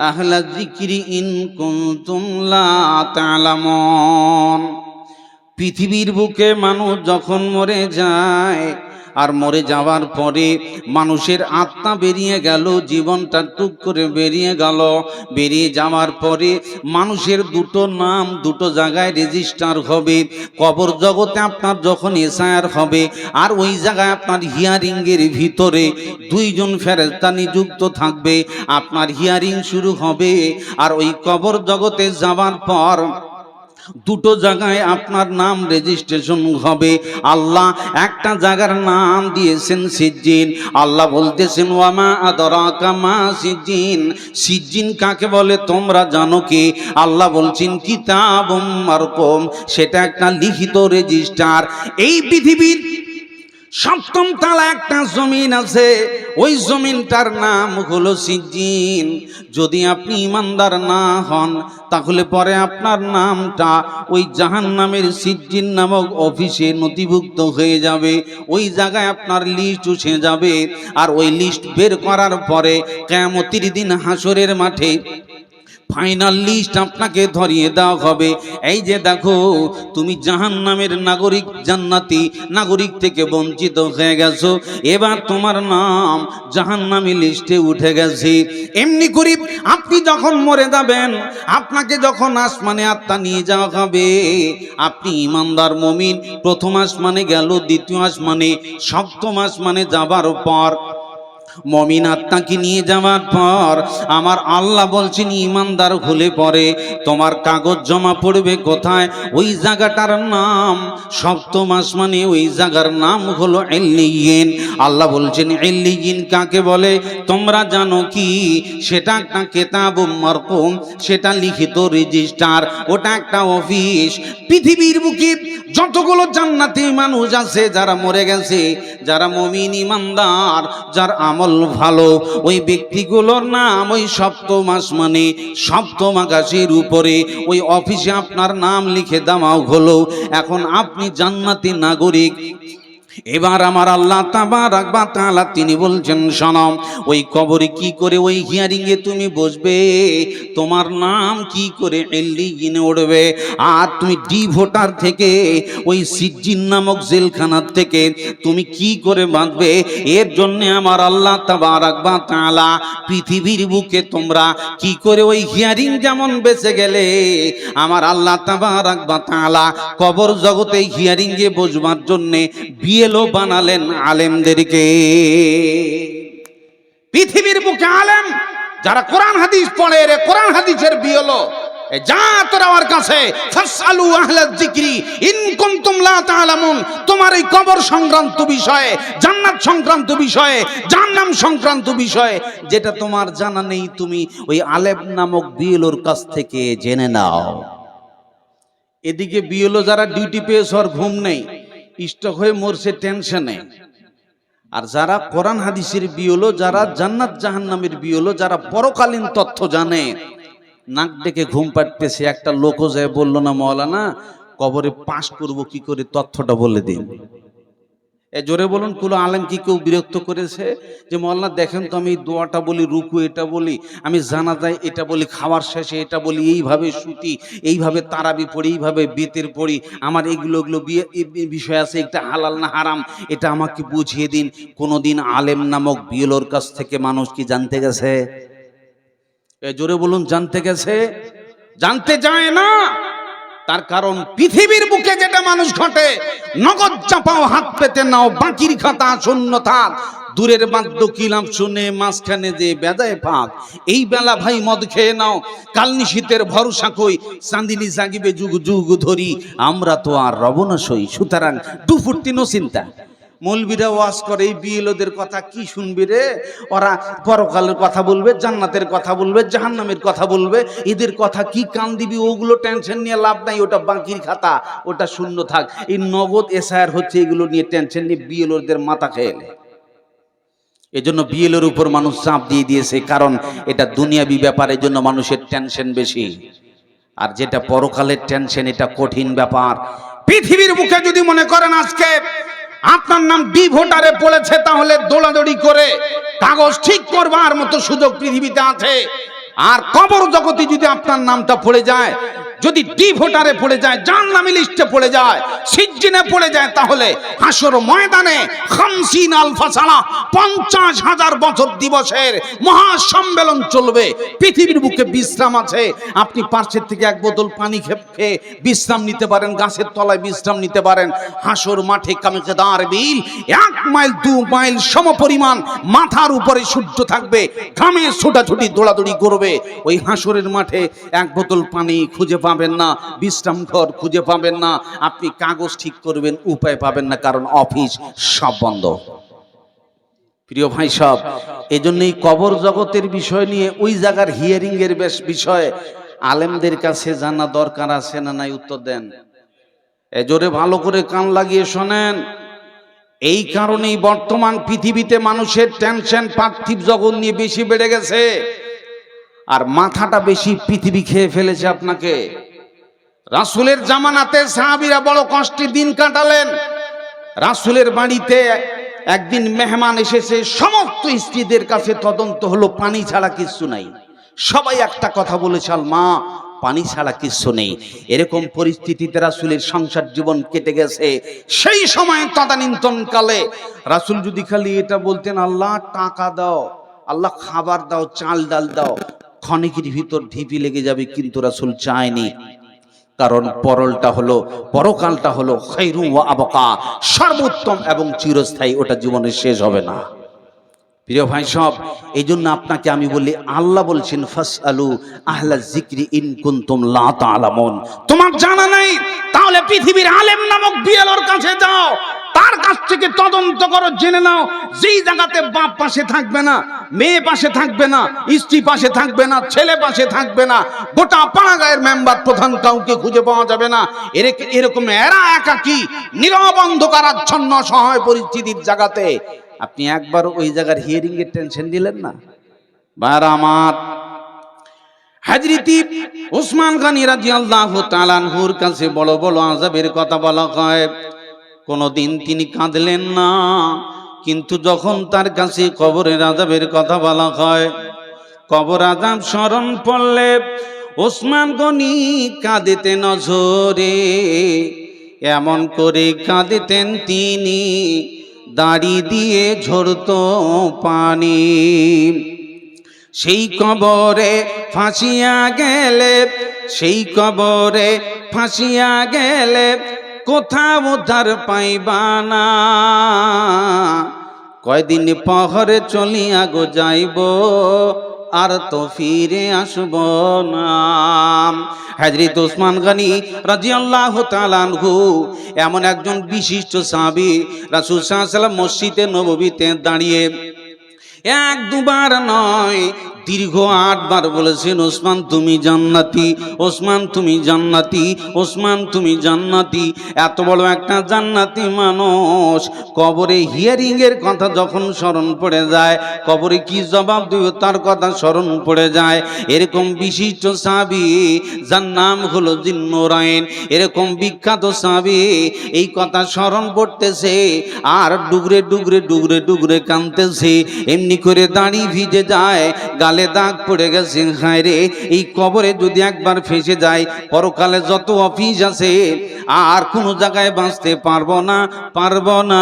আহলা যিকরি ইন কুনতুম লা তা'লামুন। পৃথিবীর বুকে মানুষ যখন মরে যায়, আর মরে যাওয়ার পরে মানুষের আত্মা বেরিয়ে গেল, জীবনটা টুক করে বেরিয়ে গেল। বেরিয়ে যাওয়ার পরে মানুষের দুটো নাম দুটো জায়গায় রেজিস্টার হবে। কবর জগতে আপনার যখন এসআইআর হবে, আর ওই জায়গায় আপনার হিয়ারিংয়ের ভিতরে দুইজন ফেরেশতা নিযুক্ত থাকবে, আপনার হিয়ারিং শুরু হবে। আর ওই কবর জগতে যাওয়ার পর দুটো জায়গায় আপনার নাম রেজিস্ট্রেশন হবে। আল্লাহ একটা জায়গার নাম দিয়েছেন সিজ্জিন। আল্লাহ বলতেছেন ওয়ামা আদরাকা মা সিজ্জিন। সিজ্জিন কাকে বলে তোমরা জানো কি? আল্লাহ বলছেন কিতাবুম মারকুম, সেটা একটা লিখিত রেজিস্টার। এই পৃথিবীর সপ্তম তলা একটা জমিন আছে, ওই জমিনটার নাম হলো সিজ্জিন। যদি আপনি ইমানদার না হন তাহলে পরে আপনার নামটা ওই জাহান্নামের সিজ্জিন নামক অফিসে নথিভুক্ত হয়ে যাবে। ওই জায়গায় আপনার লিস্ট উঠে যাবে, আর ওই লিস্ট বের করার পরে কিয়ামতের দিন হাসরের মাঠে ফাইনাল লিস্ট আপনাকে ধরিয়ে দেওয়া হবে। এই যে দেখো, তুমি জাহান্নামের নাগরিক জান্নাতি নাগরিক থেকে বঞ্চিত হয়ে গেছো, এবার তোমার নাম জাহান্নামী লিস্টে উঠে গেছে। এমনি করে আপনি যখন মরে যাবেন, আপনাকে যখন আসমানে আত্মা নিয়ে যাওয়া হবে, আপনি ইমানদার মুমিন প্রথম আসমানে গেল, দ্বিতীয় আসমানে, সপ্তম আসমানে যাবার পর মুমিন আত্মাকে নিয়ে যাওয়ার পর আমার আল্লাহ বলছেন ইমানদার হলে পরে তোমার কাগজ জমা পড়বে কোথায়? ওই জায়গাটার নাম সপ্তম আসমানে, ওই জায়গার নাম হলো ইল্লিয়িন। আল্লাহ বলছেন ইল্লিয়িন কাকে বলে তোমরা জানো কি? সেটা একটা কিতাবুম মারকুম, সেটা লিখিত রেজিস্টার, ওটা একটা অফিস। পৃথিবীর বুকে যতগুলো জান্নাতি মানুষ আছে যারা মরে গেছে, যারা মুমিন ইমানদার, যার আমল ভালো, ওই ব্যক্তিগুলোর নাম ওই সপ্তম আসমানে সপ্তম আকাশের উপরে ওই অফিসে আপনার নাম লিখে দেওয়া হলো। এখন আপনি জান্নাতি নাগরিক। এবার আমার আল্লাহ তাবারাক ওয়া তাআলা তিনি বলছেন শোনো, ওই কবরে কি করে ওই হিয়ারিং এ তুমি বসবে, তোমার নাম কি করে ইল্লিয়িনে উঠবে, আর তুমি ডি ভোটার থেকে ওই সিজ্জিন নামক জেলখানার থেকে তুমি কি করে বাঁচবে, এর জন্য আমার আল্লাহ তাবারাক ওয়া তাআলা পৃথিবীর বুকে তোমরা কি করে ওই হিয়ারিং যেমন বেঁচে গেলে, আমার আল্লাহ তাবারাক ওয়া তাআলা কবর জগতে হিয়ারিং এ বসবার জন্য বিএলও বানালেন আলেমদেরকে। পৃথিবীর বুকে আলেম যারা কোরআন হাদিস পড়ে, রে কোরআন হাদিসের বিএলও, যা তোরা আমার কাছে ফাসআলু আহলা যিকরি ইন কুনতুম লা তাআলামুন। তোমার এই কবর সংক্রান্ত বিষয়ে, জান্নাত সংক্রান্ত বিষয়ে, জাহান্নাম সংক্রান্ত বিষয়ে যেটা তোমার জানা নেই, তুমি ওই আলেম নামক বিএলওর কাছ থেকে জেনে নাও। এদিকে বিএলও যারা ডিউটি পেয়েছে আর ঘুম নেই, স্টক হয়ে মরছে টেনশনে। আর যারা কোরআন হাদিসের বিএলও, যারা জান্নাত জাহান্নামের বিএলও, যারা পরকালীন তথ্য জানে, নাক ডেকে ঘুম পাড়তেছে। একটা লোকও যায় বলল না মাওলানা কবরে পাস করব কি করে, তথ্যটা বলে দিন। এ জোরে বলুন, কুলো আলেম কি কেউ বিরক্ত করেছে যে মাওলানা দেখেন তো আমি দোয়াটা বলি, রুকু এটা বলি, আমি জানাজায় এটা বলি, খাওয়ার শেষে এটা বলি, এইভাবে শুতি, এইভাবে তারাবি পড়ি, এইভাবে বেতের পড়ি, আমার এগুলো বিষয় আছে, এটা হালাল না হারাম, এটা আমাকে বুঝিয়ে দিন। কোনোদিন আলেম নামক বিএলওর কাছ থেকে মানুষ কি জানতে গেছে? এ জোরে বলুন, জানতে গেছে? জানতে যায় না। তার কারণ পৃথিবীর বুকে যেটা মানুষ ঘটে, নগদ চাপাও হাত পেতে নাও, বাকির খাতা শূন্য থাক, দূরের বাদ্য কিলাম শুনে মাঝখানে যে বেজায় ফাঁক, এই বেলা ভাই মদ খেয়ে নাও, কাল নিশীতের ভরসা কই, চাঁদিনী জাগিবে যুগ যুগ ধরি, আমরা তো আর রব না সই, সুতরাং দুফুর্তি নো চিন্তা। মৌলবীরা ওয়াজ করে, এই বিএলওদের কথা কি শুনবি রে, ওরা পরকালের কথা বলবে, জান্নাতের কথা বলবে, জাহান্নামের কথা বলবে, এদের কথা কি কান দিবি, ওগুলো টেনশন নিয়ে লাভ নাই, ওটা বাকির খাতা, ওটা শূন্য থাক। এই নগদ এসআইআর হচ্ছে, এগুলো নিয়ে টেনশন নিয়ে বিএলওদের মাথা খেয়ে। এজন্য বিএলওর উপর মানুষ চাপ দিয়ে দিয়েছে, কারণ এটা দুনিয়াবি ব্যাপার, এর জন্য মানুষের টেনশন বেশি। আর যেটা পরকালের টেনশন, এটা কঠিন ব্যাপার। পৃথিবীর বুকে যদি মনে করেন আজকে আপনার নাম ডি ভোটারে পড়েছে, তাহলে দৌড়াদৌড়ি করে কাগজ ঠিক করবার মতো সুযোগ পৃথিবীতে আছে। আর কবর জগতে যদি আপনার নামটা পড়ে যায়, যদি ডি ভোটারে পড়ে যায়, জাহান্নামী লিস্টে পড়ে যায়, সিজ্জিনে পড়ে যায়, তাহলে হাসর ময়দানে 50 আলফা সানা 50,000 বছর দিবসের মহা সম্মেলন চলবে। পৃথিবীর বুকে বিশ্রাম আছে, আপনি পার্শ্বের থেকে এক বোতল পানি খেয়ে বিশ্রাম নিতে পারেন, গাছের তলায় বিশ্রাম নিতে পারেন। হাসর মাঠে কামেকেদার বিল 1 মাইল 2 মাইল সমপরিমাণ মাথার উপরে সূর্য থাকবে, ঘামে ছোটাছুটি দৌড়াদৌড়ি করবে। ওই হাসরের মাঠে এক বোতল পানি খুঁজে পাবেন না, বিশ্রাম ঘর খুঁজে পাবেন না, আপনি কাগজ ঠিক করবেন উপায় পাবেন না, কারণ অফিস সব বন্ধ। প্রিয় ভাই সব, এজন্যই কবর জগতের বিষয় নিয়ে ওই জায়গার হিয়ারিং এর বিষয়ে আলেমদের কাছে জানা দরকার আছে না নাই? উত্তর দেন। এ জোরে ভালো করে কান লাগিয়ে শোনেন। এই কারণেই বর্তমান পৃথিবীতে মানুষের টেনশন পার্থিব জগৎ নিয়ে বেশি বেড়ে গেছে, আর মাথাটা বেশি পৃথিবী খেয়ে ফেলেছে আপনাকে। রাসূলের জামানাতে সাহাবীরা বড় কষ্টে দিন কাটালেন। রাসূলের বাড়িতে একদিন মেহমান এসেছে, সমস্ত স্ত্রীদের কাছে তদন্ত হলো, পানি ছাড়া কিছু নাই। সবাই একটা কথা বলেছে, মা পানি ছাড়া কিছু নেই। এরকম পরিস্থিতিতে রাসূলের সংসার জীবন কেটে গেছে। সেই সময় তদানীন্তন কালে রাসূল যদি খালি এটা বলতেন, আল্লাহ টাকা দাও, আল্লাহ খাবার দাও, চাল ডাল দাও, ক্ষণিকের ভিতর ঢিপি লেগে যাবে, কিন্তু রাসূল চায়নি। কারণ পরকালটা হলো খায়রু ওয়া আবকা, সর্বোত্তম এবং চিরস্থায়ী, ওটা জীবনে শেষ হবে না। প্রিয় ভাই সব, এই জন্য আপনাকে আমি বলি, আল্লাহ বলছেন ফাসআলু আহলা যিকরি ইন কুনতুম লা তা'লামুন। তোমার জানা নাই, তাহলে পৃথিবীর আলেম নামক বিএলওর কাছে যাও, তার কাছ থেকে তদন্ত করো, জেনে নাও যেই জায়গাতে বাপ পাশে থাকবে না, মেয়ে পাশে থাকবে না, স্ত্রী পাশে থাকবে না, ছেলে পাশে থাকবে না, গোটা পাড়া গায়ের মেম্বার প্রধান কাউকে খুঁজে পাওয়া যাবে না, এরকম এরা একাকী নীরব অন্ধকারাচ্ছন্ন সহায় পরিস্থিতির জায়গাতে আপনি একবার ওই জায়গার হিয়ারিং এর টেনশন দিলেন না? বার আমার হযরত ওসমান গনি রাদিয়াল্লাহু তাআলা আনহুর কাছে বড় বড় আযাবের কথা বলা হয়, কোনদিন তিনি কাঁদলেন না, কিন্তু যখন তার কাছে কবরের আযাবের কথা বলা হয়, কবর আযাব স্মরণ পড়লে ওসমান গনি কাঁদিতেন নজরে। এমন করে কাঁদিতেন তিনি, দাড়ি দিয়ে ঝরতো পানি। সেই কবরে ফাঁসিয়া গেলে, সেই কবরে ফাঁসিয়া গেলে কোথাও উদ্ধার পাইবা না। কয়দিন পহরে চলিয়া গো যাইব, আর তো ফিরে আসব না। হযরত ওসমান গনি রাদিয়াল্লাহু তাআলা আনহু এমন একজন বিশিষ্ট সাহাবী, রাসূল সাল্লাল্লাহু আলাইহি ওয়াসাল্লাম মসজিদে নববীতে দাঁড়িয়ে এক দুবার নয়, দীর্ঘ 8 বার বলেছেন, ওসমান তুমি জান্নাতি, ওসমান তুমি জান্নাতি, ওসমান তুমি জান্নাতি। এত বড় একটা জান্নাতি মানুষ কবরে হিয়ারিং এর কথা যখন স্মরণ পড়ে যায়, কবরে কি জবাব দিবে তার কথা স্মরণ পড়ে যায়। এরকম বিশিষ্ট সাহাবী যার নাম হলো জিন্নুরাইন, এরকম বিখ্যাত সাহাবী এই কথা স্মরণ পড়তেছে আর ডুগরে ডুগরে ডুগরে ডুগরে কাঁদতেছে। এমনি করে দাড়ি ভিজে যায়, গালে দাগ পড়ে গেছে। হায় রে, এই কবরে যদি একবার ফেসে যায়, পরকালে যত অফিস আছে আর কোন জায়গায় বাঁচতে পারবো না, পারবো না,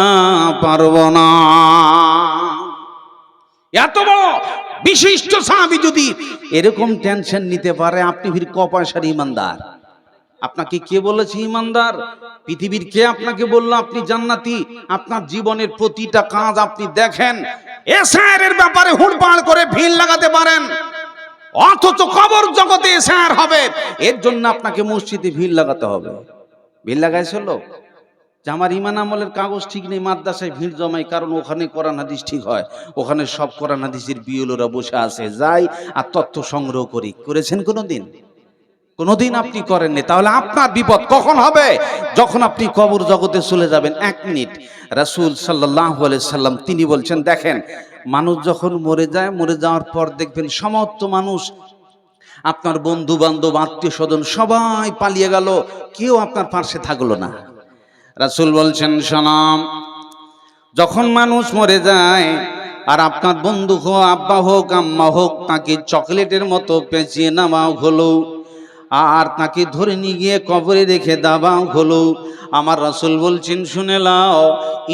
পারবো না। এত বড় বিশিষ্ট সাহাবী যদি এরকম টেনশন নিতে পারে, আপনি ফির ক পয়সার ইমানদার? আপনাকে কে বলেছে ইমানদার? পৃথিবীর কে আপনাকে বললো আপনি জান্নাতি? আপনার জীবনের প্রতিটা কাজ আপনি দেখেন, এসআইয়ের ব্যাপারে হুড়পাড় করে ভিড় লাগাতে পারেন, অথচ কবর জগতে এসআইয়ের হবে, এর জন্য আপনাকে মসজিদে ভিড় লাগাতে হবে। ভিড় লাগাইছিল যে আমার ইমান আমলের কাগজ ঠিক নেই, মাদ্রাসায় ভিড় জমাই, কারণ ওখানে কোরআন হাদিস ঠিক হয়, ওখানে সব কোরআন হাদিসের বিএলওরা বসে আছে, যাই আর তথ্য সংগ্রহ করি। করেছেন কোনোদিন? কোনোদিন আপনি করেননি। তাহলে আপনার বিপদ কখন হবে? যখন আপনি কবর জগতে চলে যাবেন। 1 মিনিট, রাসূল সাল্লাল্লাহু আলাইহি সাল্লাম তিনি বলছেন, দেখেন মানুষ যখন মরে যায়, মরে যাওয়ার পর দেখবেন সমস্ত মানুষ, আপনার বন্ধু বান্ধব আত্মীয় স্বজন সবাই পালিয়ে গেল, কেউ আপনার পাশে থাকলো না। রাসূল বলছেন, শোনাম, যখন মানুষ মরে যায় আর আপনার বন্ধু হোক, আব্বা হোক, আম্মা হোক, তাকে চকলেটের মতো পেঁচিয়ে নেওয়া হলো আর তাকে ধরে নিয়ে গিয়ে কবরে রেখে দেওয়া হলো, আমার রাসূল বলছেন, শুনে লাও,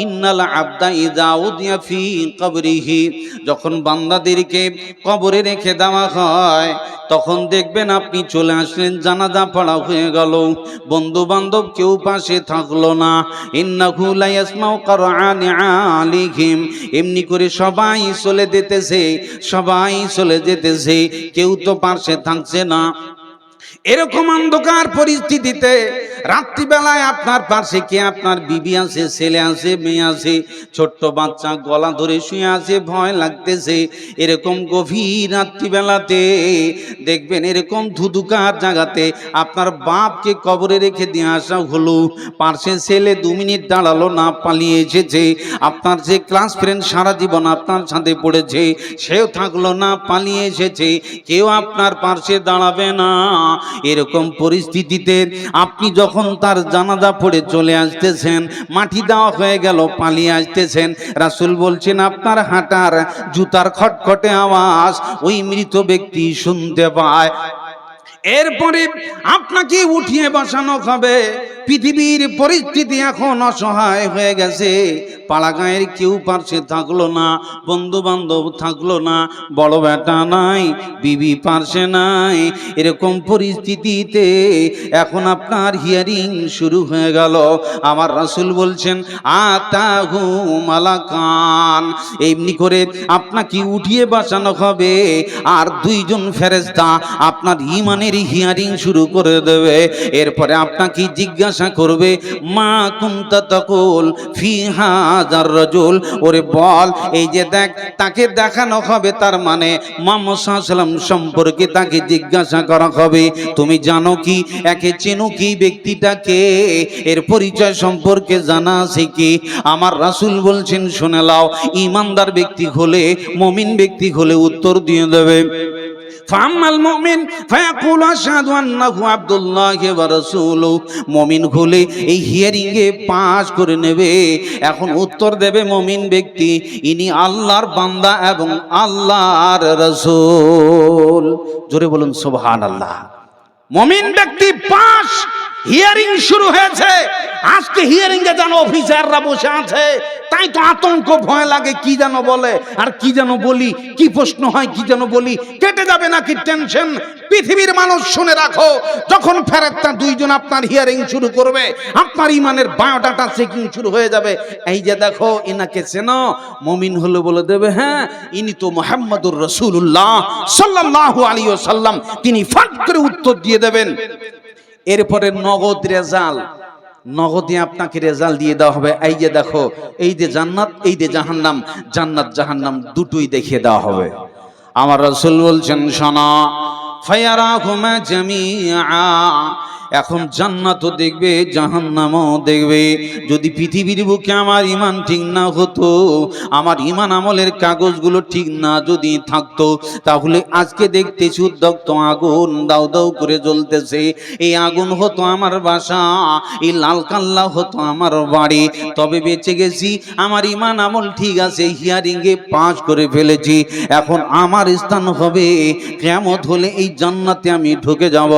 ইন্নাল আবদা ইযা উদিয়া ফি কবরিহি, যখন বান্দাদেরকে কবরে রেখে দেওয়া হয় তখন দেখবেন আপনি চলে আসলেন, জানাজা পড়া হয়ে গেল, বন্ধু বান্ধব কেউ পাশে থাকলো না, ইন্নাহু লা ইয়াসমাউ কুরআনি আলিহিম, এমনি করে সবাই চলে যেতেছে, সবাই চলে যেতেছে, কেউ তো পাশে থাকছে না। এরকম অন্ধকার পরিস্থিতিতে রাত্রিবেলায় আপনার পাশে কে আপনার বিবি আছে, ছেলে আছে, মেয়ে আছে, ছোট্ট বাচ্চা গলা ধরে শুয়ে আছে, ভয় লাগতেছে। এরকম গভীর রাত্রিবেলাতে দেখবেন এরকম ধুধুকার জায়গাতে আপনার বাপকে কবরে রেখে দিয়ে আসা হলো, পাশে ছেলে 2 মিনিট দাঁড়ালো না, পালিয়ে এসেছে। আপনার যে ক্লাস ফ্রেন্ড সারা জীবন আপনার সাথে পড়েছে সেও থাকলো না, পালিয়ে এসেছে, কেউ আপনার পাশে দাঁড়াবে না। এরকম পরিস্থিতিতে আপনি যখন তার জানাজা পড়ে চলে আসতেছেন, মাটি দেওয়া হয়ে গেল, পালিয়ে আসতেছেন, রাসূল বলছেন আপনার হাঁটার জুতার খটখটে আওয়াজ ওই মৃত ব্যক্তি শুনতে পায়। এরপরে আপনাকে উঠিয়ে বসানো হবে। পৃথিবীর পরিস্থিতি এখন অসহায় হয়ে গেছে, পাড়াগাঁয়ের কেউ পাশে থাকলো না, বন্ধু বান্ধব থাকলো না, বড় বেটা নাই, বিবি পাশে নাই। এরকম পরিস্থিতিতে এখন আপনার হিয়ারিং শুরু হয়ে গেল। আমার রাসূল বলছেন আতাহু মালাকান, এমনি করে আপনাকে উঠিয়ে বসানো হবে, আর 2 জন ফেরেশতা আপনার ঈমানের হিয়ারিং শুরু করে দেবে। এরপরে আপনাকে জিজ্ঞাসা করবে মা কুনতা তাকুল ফি হাযার রাজুল, ওরে বল, এই যে দেখ, তাকে দেখানো হবে, তার মানে মুহাম্মদ সাল্লাল্লাহু আলাইহি ওয়াসাল্লাম সম্পর্কে তাকে জিজ্ঞাসা করা হবে তুমি জানো কি, একে চেনো কি, ব্যক্তিটাকে, এর পরিচয় সম্পর্কে জানা আছে কি? আমার রাসূল বলছেন শুনে লাও, ঈমানদার ব্যক্তি হলে, মুমিন ব্যক্তি হলে উত্তর দিয়ে দেবে ফাম্মাল মুমিন ফায়াকুলু আশহাদু আন্নাহু আবদুল্লাহি ওয়া রাসূলুহু, মুমিন হলে এই হিয়ারিং এ পাস করে নেবে। এখন উত্তর দেবে মুমিন ব্যক্তি ইনি আল্লাহর বান্দা এবং আল্লাহর রাসূল। জোরে বলুন সুবহানাল্লাহ। মুমিন ব্যক্তি পাস, হিয়ারিং শুরু হয়েছে। আজকে হিয়ারিং এ যেন অফিসাররা বসে আছে, তাই তো আতঙ্ক, ভয় লাগে, কি যেন বলে আর কি যেন বলি, কি প্রশ্ন হয় কি যেন বলি, কেটে যাবে নাকি টেনশন। পৃথিবীর মানুষ শুনে রাখো, যখন ফেরেশতা 2 জন আপনার হিয়ারিং শুরু করবে, আপনার ঈমানের বায়োডাটা চেকিং শুরু হয়ে যাবে। এই যে দেখো, এনাকে চেনো? মুমিন হলে বলে দেবে হ্যাঁ, ইনি তো মুহাম্মদুর রাসূলুল্লাহ সাল্লাল্লাহু আলাইহি ওয়াসাল্লাম। তিনি ফাট করে উত্তর দিয়ে দেবেন। এরপরে নগদ রেজাল্ট, নগদে আপনাকে রেজাল্ট দিয়ে দেওয়া হবে। এই যে দেখো, এই যে জান্নাত, এই যে জাহান্নাম, জান্নাত জাহান্নাম দুটোই দেখিয়ে দেওয়া হবে। আমার রাসূল বলছেন শোনো, ফায়ারাহুমা জামিআ, এখন জান্নাতও দেখবে, জাহান্নামও দেখবে। যদি পৃথিবীর বুকে আমার ঈমান ঠিক না হতো, আমার ঈমান আমলের কাগজগুলো ঠিক না যদি থাকতো, তাহলে আজকে দেখতেছি উদ্যক্ত আগুন দাউ দাউ করে জ্বলতেছে। এই আগুন হতো আমার বাসা, এই লাল কাল্লা হতো আমার বাড়ি। তবে বেঁচে গেছি, আমার ঈমান আমল ঠিক আছে, হিয়ারিংয়ে পাস করে ফেলেছি। এখন আমার স্থান হবে কিয়ামত হলে এই জান্নাতে আমি ঢুকে যাব।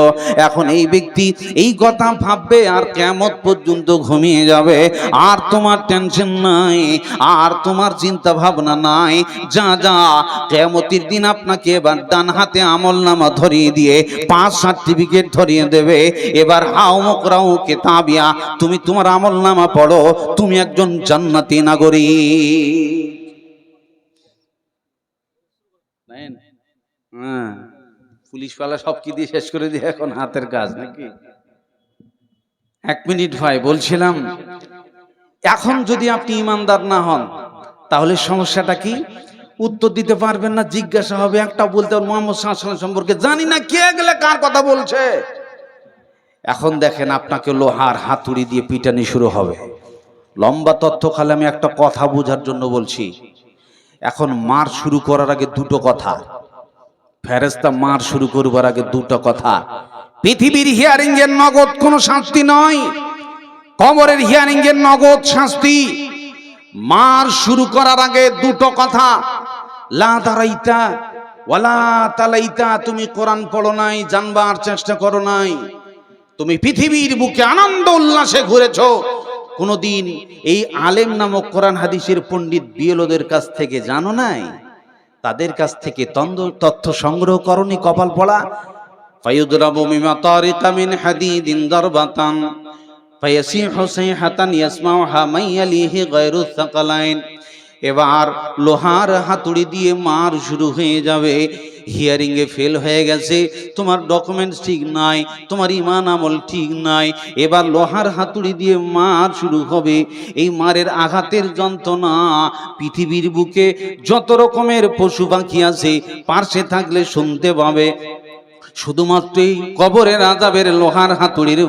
এখন এই ব্যক্তি এই কথা ভাববে আর কিয়ামত পর্যন্ত ঘুমিয়ে যাবে। আর তোমার টেনশন নাই, আর তোমার চিন্তা ভাবনা নাই। যা যা, কিয়ামতের দিন আপনাকে এবার ডান হাতে আমলনামা ধরিয়ে দিয়ে 5 সার্টিফিকেট ধরিয়ে দেবে। এবার হাও মুকরাউ কিতাবিয়া, তুমি তোমার আমলনামা পড়ো, তুমি একজন জান্নাতি নাগরিক। হ্যাঁ, পুলিশ পালা সব কি দিয়ে শেষ করে দিয়ে এখন হাতের কাজ নাকি? 1 মিনিট ভাই, বলছিলাম এখন যদি আপনি ইমানদার না হন তাহলে সমস্যাটা কি? উত্তর দিতে পারবেন না, জিজ্ঞাসা হবে, একটা বলতে মুহাম্মদ সাল্লাল্লাহু আলাইহি ওয়াসাল্লাম সম্পর্কে জানি না, কে গেলে কার কথা বলছে। এখন দেখেন আপনাকে লোহার হাতুড়ি দিয়ে পিটানি শুরু হবে। লম্বা তথ্য খালি আমি একটা কথা বোঝার জন্য বলছি। এখন মার শুরু করার আগে 2টো কথা, ফেরেশতা মার শুরু করবার আগে 2টো কথা। পৃথিবীর হিয়ারিং এর নগদ কোনো শাস্তি নয়, কবরের হিয়ারিং এর নগদ শাস্তি। মার শুরু করার আগে 2টো কথা, লা দারাইতা ওয়ালা তালাইতা, তুমি কোরআন পড়ো নাই, জানবার চেষ্টা করো নাই, তুমি পৃথিবীর বুকে আনন্দ উল্লাসে ঘুরেছো, কোনদিন এই আলেম নামক কোরআন হাদিসের পণ্ডিত বিএলওদের কাছ থেকে জানো নাই, তাদের কাছ থেকে তথ্য সংগ্রহ করনি, কপাল পড়া। ফায়ুদরাবু মিমা তারিকা মিন হাদিদিন দারবাতান ফায়াসিহু সাইহাতান ইয়াসমাউহা মান ইয়ালিহি গায়রু সাকালাইন, এবার লোহার হাতুড়ি দিয়ে মার শুরু হয়ে যাবে। হিয়ারিং এ ফেল হয়ে গেছে, তোমার ডকুমেন্টস ঠিক নাই, তোমার ইমান আমল ঠিক নাই, এবার লোহার হাতুড়ি দিয়ে মার শুরু হবে। এই মারের আঘাতের যন্ত্রণা পৃথিবীর বুকে যত রকমের পশু পাখি আছে পাশে থাকলে শুনতে পাবে। শুধুমাত্র এই কবরের আযাবের লোহার হাতুড়ির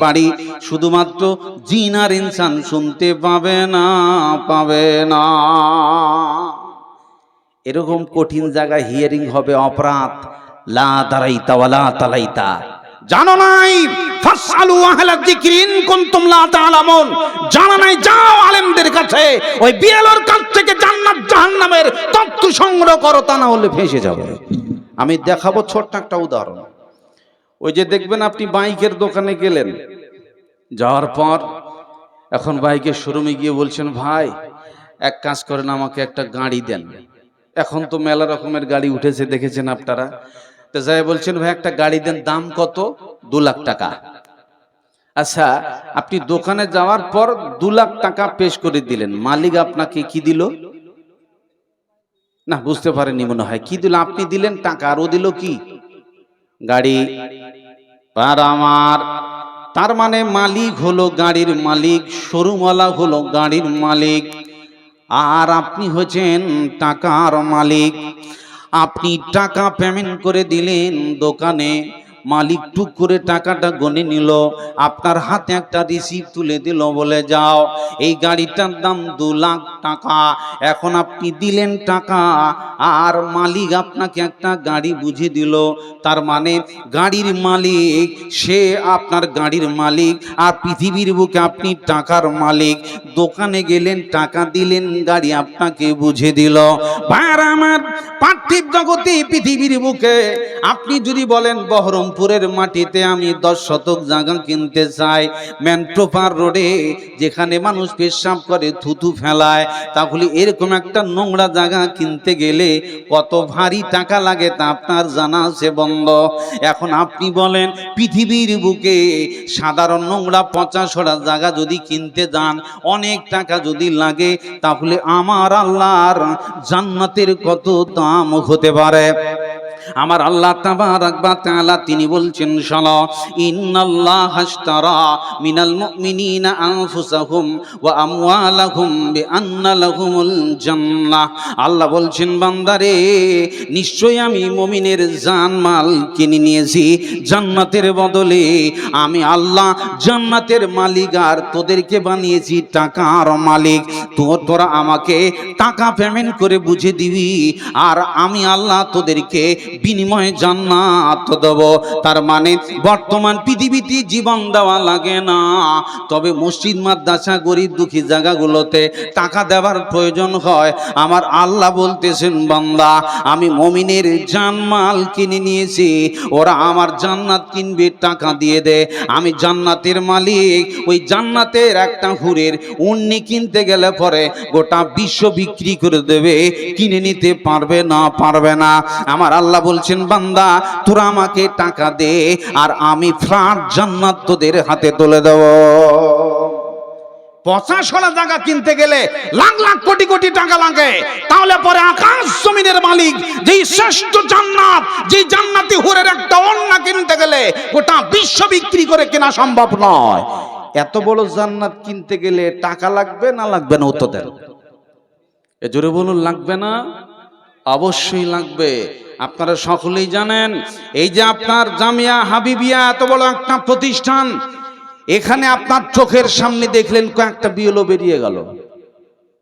বাড়ি শুধুমাত্র জিন আর ইনসান শুনতে পাবে না, পাবে না। এরকম কঠিন জায়গায় হিয়ারিং হবে অপরাধ। লা দারাইতা ওয়ালা তালাইতা, জানো নাই? ফাসআলু আহলা যিকরি ইন কুনতুম লা তা'লামুন, জানা নাই যাও আলেমদের কাছে, ওই বিএলওর কাছ থেকে জান্নাত জাহান্নামের তথ্য সংগ্রহ করো, তা না হলে ফেঁসে যাবে। আমি দেখাবো ছোট্ট একটা উদাহরণ। ওই যে দেখবেন আপনি বাইকের দোকানে গেলেন, যাওয়ার পর এখন বাইকের শোরুমে গিয়ে বলছেন, ভাই এক কাজ করেন, আমাকে একটা গাড়ি দেন। এখন তো মেলা রকমের গাড়ি উঠেছে, দেখেছেন আপনারা। তো যাই বলছেন, ভাই একটা গাড়ি দেন, দাম কত? 2 লাখ টাকা। আচ্ছা, আপনি দোকানে যাওয়ার পর 2 লাখ টাকা পেশ করে দিলেন, মালিক আপনাকে কি দিল? না, বুঝতে পারেননি মনে হয়। কি দিল? আপনি দিলেন টাকা, আর ও দিল কি? গাড়ি। আর আমার তার মানে মালিক হলো গাড়ির মালিক, শোরুমওয়ালা হলো গাড়ির মালিক, আর আপনি হচ্ছেন টাকার মালিক। আপনি টাকা পেমেন্ট করে দিলেন দোকানে, মালিক টুক করে টাকাটা গনে নিল, আপনার হাতে একটা রিসিপ্ট তুলে দিল, বলে যাও এই গাড়িটার দাম 2 লাখ টাকা। এখন আপনি দিলেন টাকা, আর মালিক আপনাকে একটা গাড়ি বুঝে দিল। তার মানে গাড়ির মালিক সে আপনার গাড়ির মালিক, আর পৃথিবীর বুকে আপনি টাকার মালিক। দোকানে গেলেন, টাকা দিলেন, গাড়ি আপনাকে বুঝে দিল। ভাইরা আমার, পার্থিব জগতে পৃথিবীর বুকে আপনি যদি বলেন বহরমপুরের মাটিতে আমি 10 শতক জায়গা কিনতে চাই, ম্যানট্রোপার রোডে যেখানে মানুষ পেশাব করে, থুতু ফেলায়, তাহলে এরকম একটা নোংরা জায়গা কিনতে গেলে কত ভারী টাকা লাগে তা আপনার জানা আছে বন্ধ। এখন আপনি বলেন পৃথিবীর বুকে সাধারণ নোংরা পচা সরা জায়গা যদি কিনতে যান, অনেক টাকা যদি লাগে, তাহলে আমার আল্লাহর জান্নাতের কত দাম হতে পারে। আমার আল্লাহ তাবারাক ওয়া তাআলা তিনি বলছেন, শোনো, ইন্নাল্লাহা আশতারা মিনাল মুমিনিনা আনফুসাহুম ওয়া আমওয়ালাহুম বিআন্না লাহুমুল জান্নাহ। আল্লাহ বলছেন, বান্দারে, নিশ্চয়ই আমি মুমিনের জান মাল কিনে নিয়েছি জান্নাতের বদলে। আমি আল্লাহ জান্নাতের মালিক, আর তোদেরকে বানিয়েছি টাকার মালিক। তোরা আমাকে টাকা পেমেন্ট করে বুঝে দিবি, আর আমি আল্লাহ তোদেরকে বিনিময়ে জান্নাত দেব। তার মানে বর্তমান পৃথিবীতে জীবন দেওয়া লাগে না, তবে মসজিদ মাদ্রাসা গরিব দুঃখী জায়গাগুলোতে টাকা দেওয়ার প্রয়োজন হয়। আমার আল্লাহ বলতেছেন, বান্দা, আমি মুমিনের জানমাল কিনে নিয়েছি, ওরা আমার জান্নাত কিনবে, টাকা দিয়ে দে। আমি জান্নাতের মালিক। ওই জান্নাতের একটা হুরের উন্নি কিনতে গেলে পরে গোটা বিশ্ব বিক্রি করে দেবে, কিনে নিতে পারবে না, পারবে না। আমার আল্লাহ বলছেন, বান্দা, তোরা আমাকে টাকা দে, আর আমি ফ্ল্যাট জান্নাত তোদের হাতে তুলে দেব। 50 জায়গা কিনতে গেলে লাখ লাখ কোটি কোটি টাকা লাগে, তাহলে পরে আকাশ জমিনের মালিক যেই শ্রেষ্ঠ জান্নাত, যেই জান্নাতি হুরের একটা ওড়না কিনতে গেলে গোটা বিশ্ব বিক্রি করে কেনা সম্ভব নয়। এত বড় জান্নাত কিনতে গেলে টাকা লাগবে না লাগবে না? উত্তর দেন, এ জোরে বলুন, লাগবে না? অবশ্যই লাগবে। আপনারা সকলেই জানেন, এই যে আপনার জামিয়া হাবিবিয়া এত বড় একটা প্রতিষ্ঠান, এখানে আপনার চোখের সামনে দেখলেন কয়েকটা বিএলও বেরিয়ে গেল,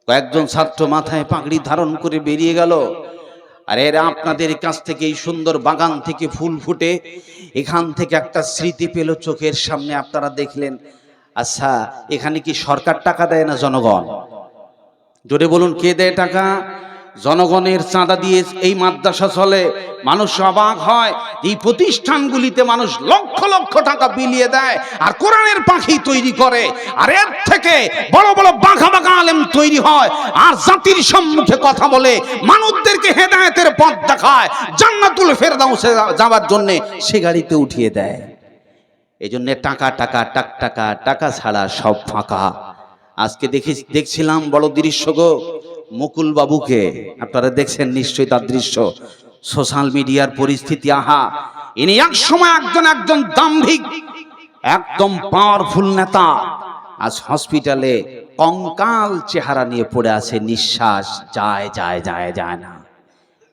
কয়েকজন ছাত্র মাথায় পাগড়ি ধারণ করে বেরিয়ে গেল। আর এরা আপনাদের কাছ থেকে, এই সুন্দর বাগান থেকে ফুল ফুটে, এখান থেকে একটা স্মৃতি পেল চোখের সামনে, আপনারা দেখলেন। আচ্ছা, এখানে কি সরকার টাকা দেয় না জনগণ? জোরে বলুন, কে দেয় টাকা? জনগণের চাঁদা দিয়ে এই মাদ্রাসা চলে। মানুষ অবাক হয়, এই প্রতিষ্ঠানগুলিতে মানুষ লক্ষ লক্ষ টাকা বিলিয়ে দেয়, আর কোরআনের পাখি তৈরি করে, আর এর থেকে বড় বড় বাঘা বাঘা আলেম তৈরি হয়, আর জাতির সম্মুখে কথা বলে, মানুষদেরকে হেদায়েতের পথ দেখায়, জান্নাতুল ফেরদাউসে যাওয়ার জন্য সে গাড়িতে উঠিয়ে দেয়। এই জন্য টাকা টাকা টাক টাকা, টাকা ছাড়া সব ফাঁকা। আজকে দেখছিলাম বড় দৃশ্য গো, মুকুল বাবুকে আপনারা দেখছেন নিশ্চয়ই, তার দৃশ্য সোশ্যাল মিডিয়ার পরিস্থিতি। আহা, ইনি এক সময় একজন দাম্ভিক, একদম পাওয়ারফুল নেতা, আজ হসপিটালে কঙ্কাল চেহারা নিয়ে পড়ে আছে, নিঃশ্বাস যায় যায় যায় যায় না,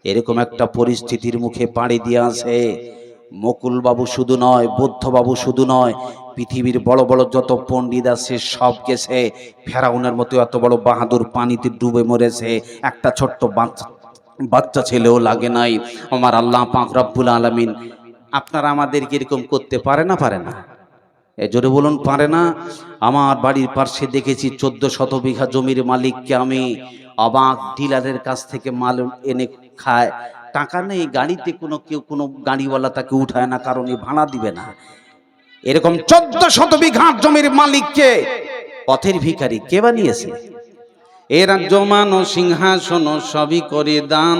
এরকম একটা পরিস্থিতির মুখে পাড়ি দিয়ে আছে। মুকুল বাবু শুধু নয়, বৌদ্ধ বাবু শুধু নয়, পৃথিবীর বড় বড় যত পণ্ডিত আছে সব গেছে। ফেরাউনের মতো এত বড় বাহাদুর পানিতে ডুবে মরেছে, একটা ছোট্ট বাচ্চা ছেলেও লাগে নাই। আমার আল্লাহ পাক রব্বুল আলামিন আপনারা আমাদেরকে এরকম করতে পারে না? পারে না? এ জোরে বলুন, পারে না? আমার বাড়ির পাশে দেখেছি 1400 বিঘা জমির মালিককে আমি অবাক, ডিলারের কাছ থেকে মাল এনে খায়, টাকা নেই, গাড়িতে কোনো গাড়িওয়ালা তাকে উঠায় না, কারণ এই ভাড়া দিবে না। এরকম 1400 বিঘা জমির মালিককে পথের ভিখারি কে বানিয়েছে? এ রাজ্য মানো সিংহাসন সবই করে দান,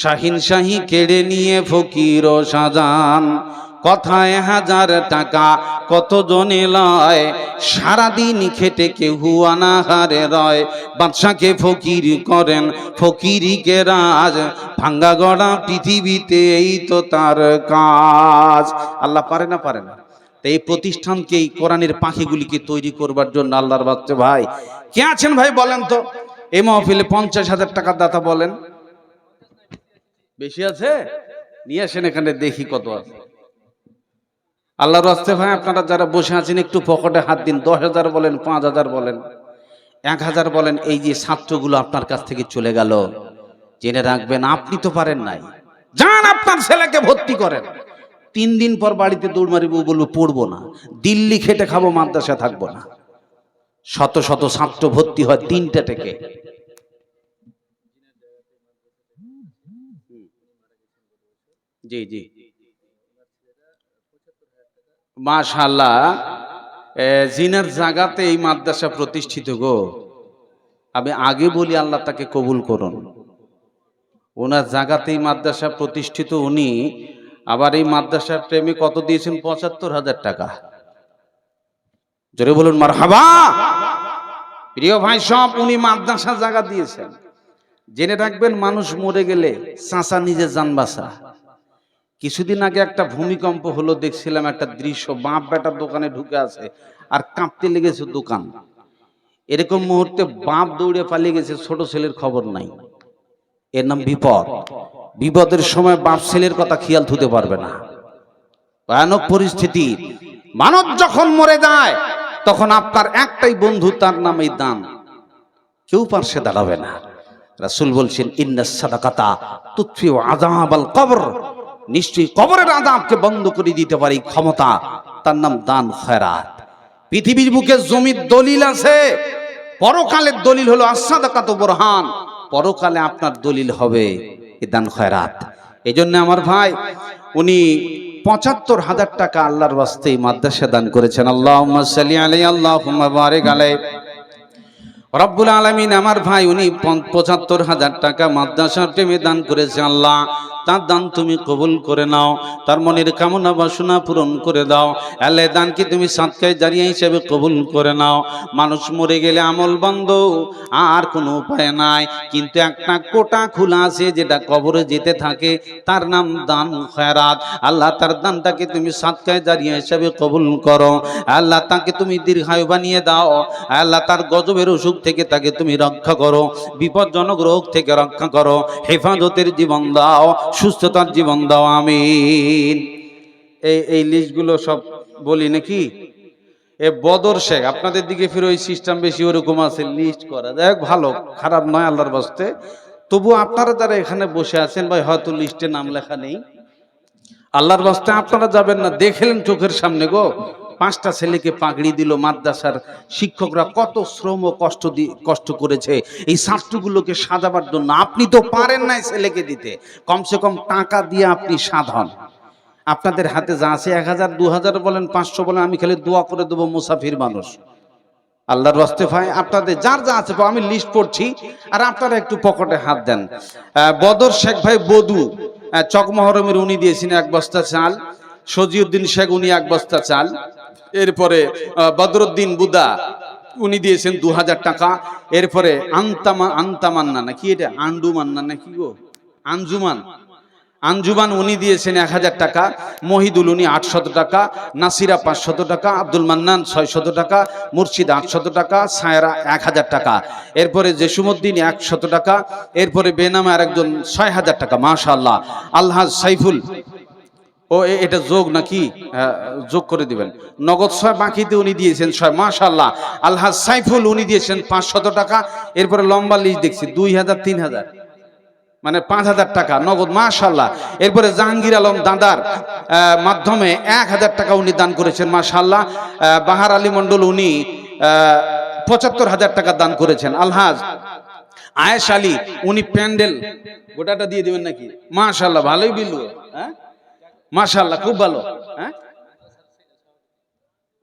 শাহিন শাহী কেড়ে নিয়ে ফকির ও সাজান। কথায় 1000 টাকা কত জনে লয়, সারাদিন খেটে কেউ অনাহারে রয়। বাদশাকে ফকির করেন, ফকিরিকে রাজ, ভাঙ্গা গড়া পৃথিবীতে এই তো তার কাজ। আল্লাহ পারে না? পারে না? এই প্রতিষ্ঠানকে, এই কোরআনের পাখিগুলিকে তৈরি করবার জন্য আল্লাহর বাচ্চা ভাই কে আছেন ভাই বলেন তো? এই মাহফিলে 50,000 টাকার দাতা বলেন, বেশি আছে? নিয়ে আসেন এখানে দেখি কত আছে। আল্লাহর রাস্তে ভাই আপনারা যারা বসে আছেন একটু পকেটে হাত দিন। 10,000 বলেন, 5,000 বলেন, 1,000 বলেন। এই যে ছাত্রগুলো আপনার কাছ থেকে চলে গেল, জেনে রাখবেন আপনি তো পারেন নাই। যান আপনার ছেলেকে ভর্তি করেন, 3 দিন পর বাড়িতে দৌড় মারিব, বলবো পড়বো না, দিল্লি খেটে খাবো, মাদ্রাসা থাকবো না। শত শত ছাত্র ভর্তি হয় 3টা থেকে। জি জি, মাশাআল্লাহ। জিনার জায়গাতে এই মাদ্রাসা প্রতিষ্ঠিত গো। আমি আগে বলি আল্লাহ তাকে কবুল করুন। ওনার জায়গাতেই মাদ্রাসা প্রতিষ্ঠিত, উনি আবার এই মাদ্রাসার প্রেমে কত দিয়েছেন? 75,000 টাকা। জোরে বলুন মারহাবা। প্রিয় ভাই সব, উনি মাদ্রাসা জায়গা দিয়েছেন। জেনে রাখবেন, মানুষ মরে গেলে চাচা নিজে জান বাঁচা। কিছুদিন আগে একটা ভূমিকম্প হলো, দেখছিলাম একটা দৃশ্য, বাপ বেটার দোকানে ঢুকে আছে আর কাঁপতে লেগেছে দোকান। এরকম মুহূর্তে বাপ দৌড়ে পালিয়ে গেছে, ছোট ছেলের খবর নাই। এর নাম বিপদ। বিপদের সময় বাপ ছেলের কথা খেয়াল থুতে পারবে না, ভয়ানক পরিস্থিতি। মানব যখন মরে যায় তখন আপনার একটাই বন্ধু, তার নাম এই দান। কেউ পাশে দাঁড়াবে না। রাসূল বলছেন, ইন্নাস সাদাকাতা তুতফিউ আযাবাল কবর, নিশ্চয়ই কবরের আযাবকে বন্ধ করে দিতে পারে ক্ষমতা, তার নাম দান খয়রাত। পৃথিবীর বুকে জমির দলিল আছে, পরকালের দলিল হলো আস-সাদাকাত বুরহান, পরকালে আপনার দলিল হবে এই দান খয়রাত। এই জন্য আমার ভাই, উনি 75,000 টাকা আল্লাহর ওয়াস্তে মাদ্রাসা দান করেছেন। আল্লাহুম্মা সাল্লি আলাইহি, আল্লাহুম্মা বারিক আলাইহি। রব্বুল আলামিন আমার ভাই উনি 75,000 টাকা মাদ্রাসার প্রেমে দান করেছে। আল্লাহ তার দান তুমি কবুল করে নাও, তার মনের কামনা বাসনা পূরণ করে দাও। আল্লাহ দানকে তুমি সাদকায়ে জারিয়া হিসেবে কবুল করে নাও। মানুষ মরে গেলে আমল বন্ধ, আর কোনো উপায় নাই, কিন্তু একটা কোটা খোলা আছে যেটা কবরে যেতে থাকে, তার নাম দান খয়রাত। আল্লাহ তার দানটাকে তুমি সাদকায়ে জারিয়া হিসেবে কবুল করো। আল্লাহ তাকে তুমি দীর্ঘায়ু বানিয়ে দাও। আল্লাহ তার গজবের অসুখ থেকে তাকে তুমি রক্ষা করো, বিপজ্জনক রোগ থেকে রক্ষা করো, হেফাজতের জীবন দাও, সুস্থতার জীবন দাও, আমিন। এই লিস্টগুলো সব বলি নাকি? এ বদর শেখ, আপনাদের দিকে ফিরে ওই সিস্টেম বেশি ওরকম আছে, লিস্ট করা যাক, ভালো খারাপ নয় আল্লাহর বাস্তে। তবু আপনারা যারা এখানে বসে আছেন ভাই, হয়তো লিস্টে নাম লেখা নেই, আল্লাহর বাস্তে আপনারা যাবেন না। দেখলেন চোখের সামনে গো, 5টা ছেলেকে পাগড়ি দিল। মাদ্রাসার শিক্ষকরা কত শ্রম ও কষ্ট করেছে এই ছাত্রগুলোকে সাজাবার জন্য। আপনি তো পারেন নাই ছেলেকে দিতে, কমসে কম টাকা দিয়ে আপনি সাধন। আপনাদের হাতে যা আছে, 1000, 2000 বলেন, 500 বলেন, আমি খালি দোয়া করে দেবো, মুসাফির মানুষ। আল্লাহর রাস্তে ভাই আপনাদের যার যা আছে, আমি লিস্ট পড়ছি আর আপনারা একটু পকেটে হাত দেন। বদর শেখ ভাই বদু চকমহরমের, উনি দিয়েছেন 1 বস্তা চাল। সজিউদ্দিন শেখ, উনি 1 বস্তা চাল। এরপরে বদরুদ্দিন বুদা উনি দিয়েছেন 2000 টাকা। এরপরে আন্তামান্না নাকি এটা আন্ডুমান্না নাকি গো আঞ্জুমান উনি দিয়েছেন 1000 টাকা। মহিদুল উনি 800 টাকা। নাসিরা 500 টাকা। আব্দুল মান্নান 600 টাকা। মুর্শিদ 800 টাকা। সায়রা 1000 টাকা। এরপরে জেসুমউদ্দিন 100 টাকা। এরপরে বেনামে আরেকজন 6000 টাকা। মাশাআল্লাহ। আলহাজ সাইফুল ও এটা যোগ নাকি যোগ করে দিবেন। নগদ 6 বাকিতে উনি দিয়েছেন 6। মাশাআল্লাহ। আলহাজ সাইফুল উনি দিয়েছেন 500 টাকা। এরপরে লম্বা লিস্ট দেখছি 2000 3000 মানে 5000 টাকা নগদ। মাশাআল্লাহ। এরপরে জাহাঙ্গীর আলম দাদার মাধ্যমে 1000 টাকা উনি দান করেছেন। মাশাআল্লাহ। বাহার আলী মন্ডল উনি 75000 টাকা দান করেছেন। আলহাজ আয়েশ আলী উনি প্যান্ডেল গোটাটা দিয়ে দিবেন নাকি? মাশাআল্লাহ ভালোই বিল। হ্যাঁ মাশাআল্লাহ খুব ভালো। হ্যাঁ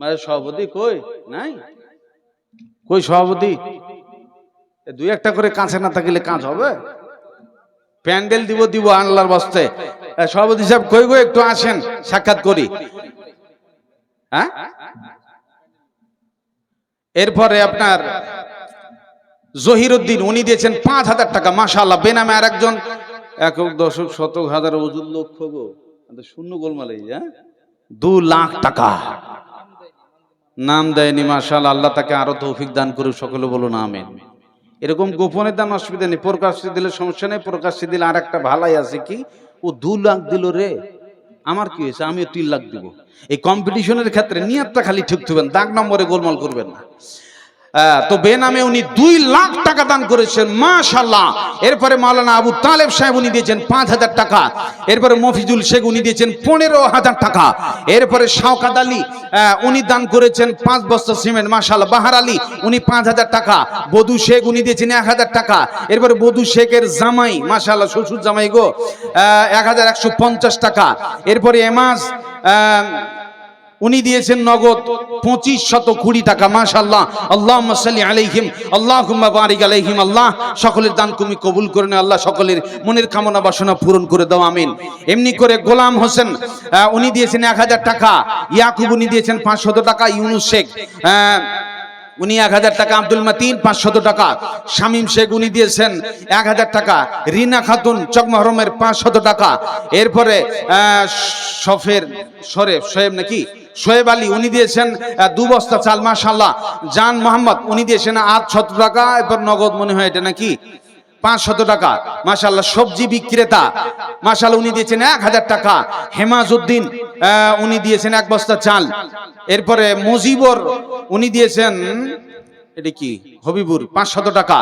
মানে সভাপতি কই নাই? কই সভাপতি? 2-1টা করে কাছে না থাকলে কাজ হবে? প্যান্ডেল দিব আল্লাহর বাস্তে। সভাপতি সাহেব কই গো একটু আসেন সাক্ষাৎ করি। হ্যাঁ এরপরে আপনার জহিরউদ্দিন উনি দিয়েছেন 5000 টাকা। মাশাআল্লাহ। বেনামে আরেকজন 1 দশক শতক হাজার ওজন লক্ষ গো শূন্য গোলমাল। 2 লাখ টাকা নাম দেয়নি। মাশাআল্লাহ। আল্লাহ তাকে আরো তৌফিক দান করুক। সকলে বলুন আমিন। এরকম গোপনে দান অসুবিধা নেই, প্রকাশ্যে দিলে সমস্যা নেই। প্রকাশ্যে দিলে আর একটা ভালাই আছে কি, ও 2 লাখ দিল রে, আমার কি হয়েছে, আমিও 3 লাখ দিব। এই কম্পিটিশনের ক্ষেত্রে নিয়তটা খালি ঠিক থাকবেন, দাগ নম্বরে গোলমাল করবেন না। তো বেনামে উনি 2 লাখ টাকা দান করেছেন। মাশাআল্লাহ। এরপরে মাওলানা আবু তালেব সাহেব উনি দিয়েছেন 5000 টাকা। এরপরে মফিজুল শেখ উনি দিয়েছেন 15000 টাকা। এরপরে শাওকাত আলী উনি দান করেছেন 5 বস্তা সিমেন্ট। মাশাআল্লাহ। বাহার আলী উনি 5000 টাকা। বধু শেখ উনি দিয়েছেন 1000 টাকা। এরপরে বধু শেখের জামাই মাশাআল্লাহ শ্বশুর জামাই গো 1150 টাকা। এরপরে এমাজ উনি দিয়েছেন নগদ 2520 টাকা। মাশাআল্লাহ। আল্লাহুম্মা সাল্লি আলাইহিম আল্লাহুম্মা বারিক আলাইহিম। আল্লাহ সকলের দান তুমি কবুল করে নাও। আল্লাহ সকলের মনের কামনা বাসনা পূরণ করে দাও, আমিন। এমনি করে গোলাম হোসেন উনি দিয়েছেন 1000 টাকা। ইয়াকুব উনি দিয়েছেন 500 টাকা। ইউনুস শেখ উনি 1000 টাকা। আব্দুল মাতিন 500 টাকা। শামীম শেখ উনি দিয়েছেন 1000 টাকা। রিনা খাতুন চকমহরমের 500 টাকা। এরপরে শোয়েব নাকি শোয়েব আলী উনি দিয়েছেন 2 বস্তা চাল। মাশাআল্লাহ। জান মোহাম্মদ উনি দিয়েছেন 800 টাকা। এরপর নগদ মনে হয় এটা নাকি 500 টাকা। মাশাআল্লাহ। সবজি বিক্রেতা মাশাআল্লাহ উনি দিয়েছেন 1000 টাকা। হেমাজউদ্দিন উনি দিয়েছেন 1 বস্তা চাল। এরপরে মুজিবর উনি দিয়েছেন এটা কি হবিবুর 500 টাকা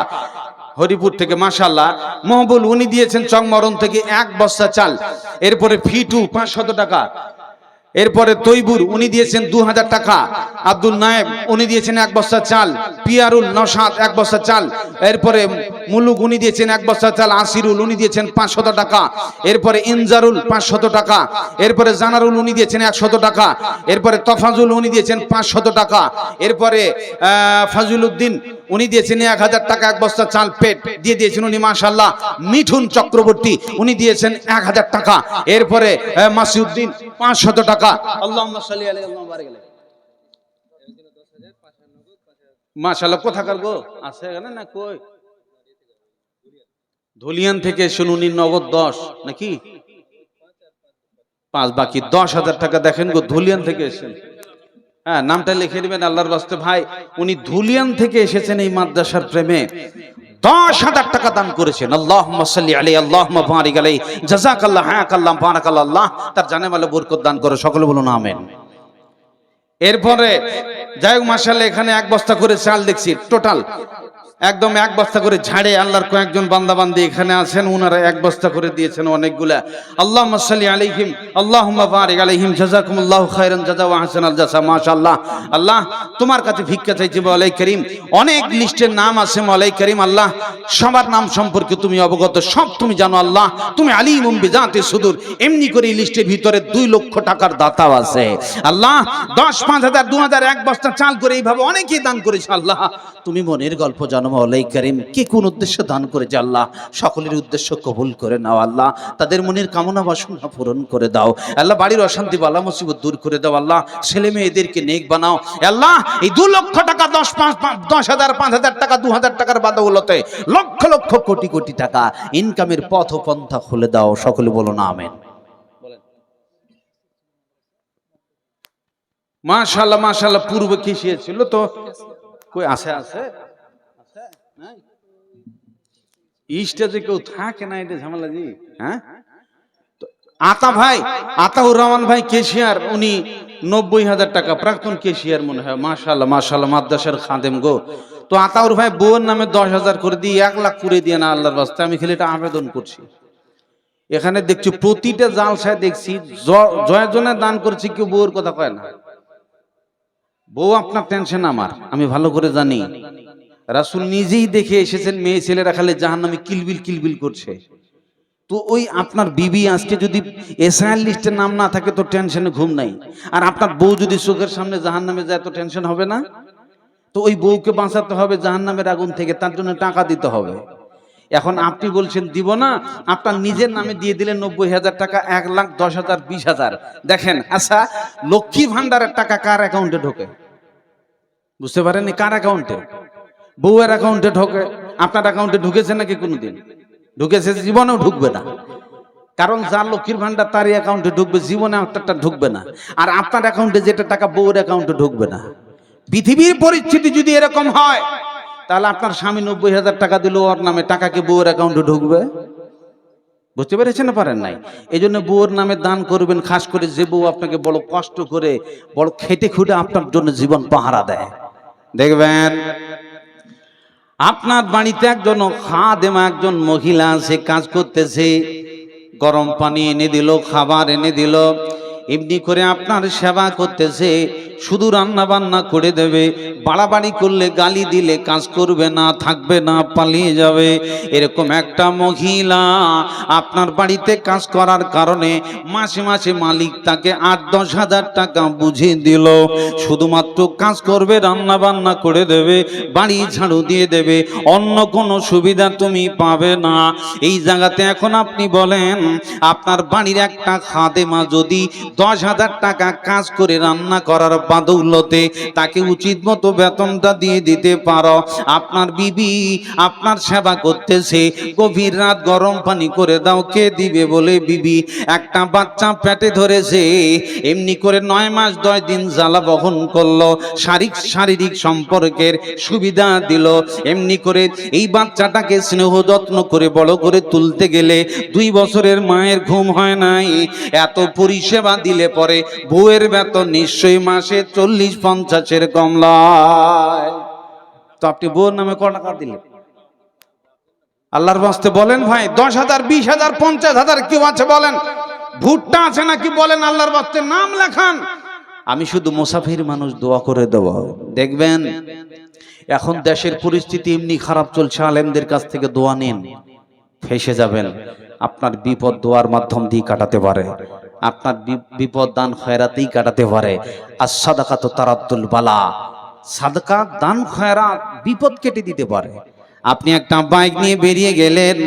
হরিপুর থেকে। মাশাআল্লাহ। মহবুল উনি দিয়েছেন চকমরণ থেকে 1 বস্তা চাল। এরপরে ফিটু 500 টাকা। এরপরে তৈবুর উনি দিয়েছেন 2000 টাকা। আব্দুল নায়েব উনি দিয়েছেন 1 বস্তা চাল। পিয়ারুল নওশাদ 1 বস্তা চাল। এরপরে মুলুক উনি দিয়েছেন 1 বস্তা চাল। আসিরুল উনি দিয়েছেন 500 টাকা। এরপরে ইনজারুল 500 টাকা। এরপরে জানারুল উনি দিয়েছেন 100 টাকা। এরপরে তফাজুল উনি দিয়েছেন 500 টাকা। এরপরে ফাজুল উদ্দিন উনি দিয়েছেন 1000 টাকা। 1 বস্তা চাল পেট দিয়ে দিয়েছেন উনি। মাশাআল্লাহ। মিঠুন চক্রবর্তী উনি দিয়েছেন 1000 টাকা। এরপরে মাসিউদ্দিন 500 টাকা। আল্লাহুম্মা সাল্লি আলাইহি আল্লাহুম্মা বারিক আলাইহি। মাশাআল্লাহ। কোথাকার গো আছে এখানে না কই? ধুলিয়ান থেকে শুনুনি নগদ 10 নাকি 5 বাকি 10000 টাকা। দেখেন গো ধুলিয়ান থেকে এসেছেন। হ্যাঁ নামটা লিখে দিবেন আল্লাহর বাস্তে ভাই। উনি ধুলিয়ান থেকে এসেছেন এই মাদ্রাসার প্রেমে। 10000 টাকা দান করেছেন। আল্লাহুম্মা সাল্লি আলাইহি আল্লাহুম্মা বারিক আলাইহি জাযাকাল্লাহ হায়াকাল্লাহ বারাকাল্লাহ। আল্লাহ তার জানে মালে বরকত দান করে। সকলে বলুন আমিন। এরপরে যাই হোক মাশাআল্লাহ এখানে 1 বস্তা করে চাল দেখছি টোটাল একদম 1 বস্তা করে ঝাড়ে। আল্লাহর কয়েকজন বান্দা বান্দি এখানে আছেন, ওনারা 1 বস্তা করে দিয়েছেন অনেকগুলা। আল্লাহুম্মা সাল্লি আলাইহিম আল্লাহুম্মা বারিক আলাইহিম জাযাকুমুল্লাহু খায়রান জাযা ওয়া আহসানাল জাযা। মাশাআল্লাহ। আল্লাহ তোমার কাছে ভিক্ষা চাইছি মওলাই করিম। অনেক লিস্টের নাম আছে মওলাই করিম। আল্লাহ সবার নাম সম্পর্কে তুমি অবগত, সব তুমি জানো। আল্লাহ তুমি আলিমুম বিযাতি সুদূর। এমনি করে এই লিস্টের ভিতরে 2 লক্ষ টাকার দাতাও আছে। আল্লাহ 10 5000 2000 1 বস্তা চাল করে এইভাবে অনেকেই দান করেছে। আল্লাহ তুমি মনের গল্প জানো। মাওলাই করিম কে কোন উদ্দেশ্য দান করেছে আল্লাহ সকলের উদ্দেশ্য কবুল করে নাও আল্লাহ, তাদের মনের কামনা বাসনা পূরণ করে দাও আল্লাহ, বাড়ির অশান্তি বালা মুসিবত দূর করে দাও আল্লাহ, ছেলে মেয়েদেরকে নেক বানাও আল্লাহ। এই 2 লক্ষ টাকা 10,000 5,000 টাকা 2,000 টাকার বাদৌলতে লক্ষ লক্ষ কোটি কোটি টাকা ইনকামের পথ ও পন্থা খুলে দাও, সকলে বলো না আমিন। মাশাআল্লাহ মাশাআল্লাহ, পূর্বে কেশিয়া ছিল তো কই আছে স্টেজে কেউ থাকে না, এটা ঝামেলা জি। হ্যাঁ, আতা ভাই, আতাউর রহমান ভাই কেশিয়ার, উনি 90,000 টাকা প্রাক্তন কেশিয়ার মনে হয়। মাশাআল্লাহ মাশাআল্লাহ, মাদ্রাসার খাদেম গো। তো আতাউর ভাই বউয়ের নামে 10,000 করে দিয়ে 1 লাখ করে দিয়ে না আল্লাহর রাস্তায়, আমি খালি এটা আবেদন করছি। এখানে দেখছি প্রতিটা জালসায় দেখছি জয়জনে দান করছি, কেউ বউয়ের কথা কয় না। বউ আপনার টেনশন আমার, আমি ভালো করে জানি। রাসূল নিজেই দেখে এসেছেন মেয়ে ছেলেরা খালি জাহান্নামে কিলবিল কিলবিল করছে। তো ওই আপনার বিবি আজকে যদি এসআইএল লিস্টের নাম না থাকে তো টেনশনে ঘুম নাই, আর আপনার বউ যদি চোখের সামনে জাহান্নামে যায় তো টেনশন হবে না? তো ওই বউকে বাঁচাতে হবে জাহান্নামের আগুন থেকে, তার জন্য টাকা দিতে হবে। এখন আপনি বলছেন দিব না, আপনার নিজের নামে দিয়ে দিলেন 90,000 টাকা, 1,10,000 20,000। দেখেন, আচ্ছা লক্ষ্মী ভান্ডারের টাকা কার অ্যাকাউন্টে ঢোকে? বুঝতে পারেননি কার অ্যাকাউন্টে? বউয়ের অ্যাকাউন্টে ঢোকে। আপনার অ্যাকাউন্টে ঢুকেছে নাকি কোনোদিন? ঢুকেছে? জীবনেও ঢুকবে না, কারণ যার লক্ষ্মীর ভান্ডার তারই অ্যাকাউন্টে ঢুকবে, জীবনে আপনারটা ঢুকবে না। আর আপনার অ্যাকাউন্টে যেটা টাকা বউয়ের অ্যাকাউন্টে ঢুকবে না। পৃথিবীর পরিস্থিতি যদি এরকম হয়, তাহলে আপনার স্বামী 90,000 টাকা দিল ওর নামে, টাকাকে বউয়ের অ্যাকাউন্টে ঢুকবে? বুঝতে পেরেছেন না পারেন নাই? এই জন্য বউয়ের নামে দান করবেন, খাস করে যে বউ আপনাকে বড় কষ্ট করে বড় খেটে খুঁটে আপনার জন্য জীবন পাহারা দেয়। দেখবেন আপনার বাড়িতে একজন খাদেমা, একজন মহিলা, সে কাজ করতেছে, গরম পানি এনে দিল, খাবার এনে দিল, এমনি করে আপনার সেবা করতেছে, শুধু রান্না বান্না করে দেবে, বাড়াবাড়ি করলে গালি দিলে কাজ করবে না, থাকবে না, পালিয়ে যাবে। এরকম একটা মহিলা আপনার বাড়িতে কাজ করার কারণে মাসে মাসে মালিক তাকে 8-10 হাজার টাকা বুঝিয়ে দিল, শুধুমাত্র কাজ করবে, রান্না বান্না করে দেবে, বাড়ি ঝাড়ু দিয়ে দেবে, অন্য কোনো সুবিধা তুমি পাবে না। এই জায়গাতে এখন আপনি বলেন, আপনার বাড়ির একটা খাদেমা যদি 10,000 টাকা কাজ করে রান্না করার বাদৌলতে তাকে উচিত মতো বেতনটা দিয়ে দিতে পারো, আপনার বিবি আপনার সেবা করতেছে, গভীর রাত গরম পানি করে দাও, কে দিবে বলে বিবি একটা বাচ্চা পেটে ধরেছে, এমনি করে 9 মাস 10 দিন জ্বালা বহন করলো, শারীরিক সম্পর্কের সুবিধা দিল, এমনি করে এই বাচ্চাটাকে স্নেহ যত্ন করে বড় করে তুলতে গেলে 2 বছরের মায়ের ঘুম হয় নাই। এত পরিষেবা দিলে পরে বউয়ের বেতন নিশ্চয়ই মাসে 40-50-এর কমলায়। তো আপনি বউর নামে কত টাকা দিলেন? আল্লাহর বাস্তে বলেন ভাই, 10,000 20,000 50,000 কেউ আছে বলেন? ভুট্টা আছে নাকি বলেন? আল্লাহর বাস্তে নাম লেখান। আমি শুধু মুসাফির মানুষ, দোয়া করে দেব। দেখবেন এখন দেশের পরিস্থিতি এমনি খারাপ চলছে, আলেমদের কাছ থেকে দোয়া নিন, ফেসে যাবেন। আপনার বিপদ দোয়ার মাধ্যম দিয়ে কাটাতে পারে, আপনার বিপদ দান খয়রাতেই কাটাতে পারে। আর সাদাকাত তারাদ্দুল বালা, সাদকা দান খয়রাত বিপদ কেটে দিতে পারে। আপনি একটা বাইক নিয়ে বেরিয়ে গেলেন,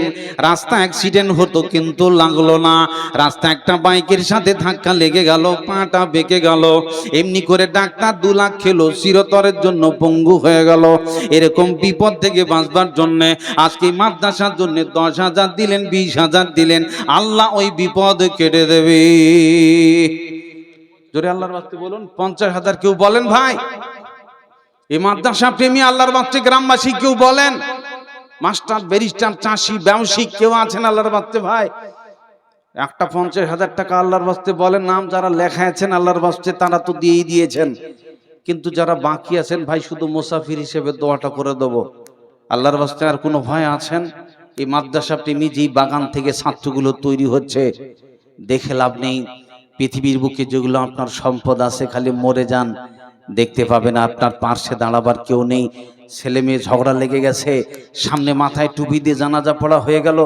রাস্তা অ্যাক্সিডেন্ট হতো কিন্তু লাগলো না, রাস্তা একটা বাইকের সাথে ধাক্কা লেগে গেল, পাটা বেঁকে গেল, এমনি করে ডাক্তার 2 লাখ খেলো, চিরতরের জন্য পঙ্গু হয়ে গেল। এরকম বিপদ থেকে বাঁচবার জন্য আজকে মাদ্রাসার জন্য 10,000 দিলেন, 20,000 দিলেন, আল্লাহ ওই বিপদ কেটে দেবে। জোরে আল্লাহর বাস্তে বলুন 50,000 কেউ বলেন ভাই? এই মাদ্রাসা প্রেমী আল্লাহর বাস্তে গ্রামবাসী কেউ বলেন? মাস্টার, ব্যারিস্টার, চাষি, ব্যবসায়ী কেউ আছেন আল্লাহর বাস্তে ভাই? একটা 50,000 টাকা আল্লাহর বাস্তে বলেন। নাম যারা লেখা আছেন আল্লাহর বাস্তে তারা তো দিয়েই দিয়েছেন, কিন্তু যারা বাকি আছেন ভাই শুধু মুসাফির হিসেবে দোয়াটা করে দেব আল্লাহর বাস্তে। আর কোনো ভয় আছেন? এই মাদ্রাসা প্রেমী যেই বাগান থেকে ছাত্রগুলো তৈরি হচ্ছে, দেখে লাভ নেই। পৃথিবীর বুকে যেগুলো আপনার সম্পদ আছে খালি মরে যান, দেখতে পাবেন আপনার পার্শ্বে দাঁড়াবার কেউ নেই। ছেলে মেয়ে ঝগড়া লেগে গেছে, সামনে মাথায় টুপি দিয়ে জানাজা পড়া হয়ে গেল,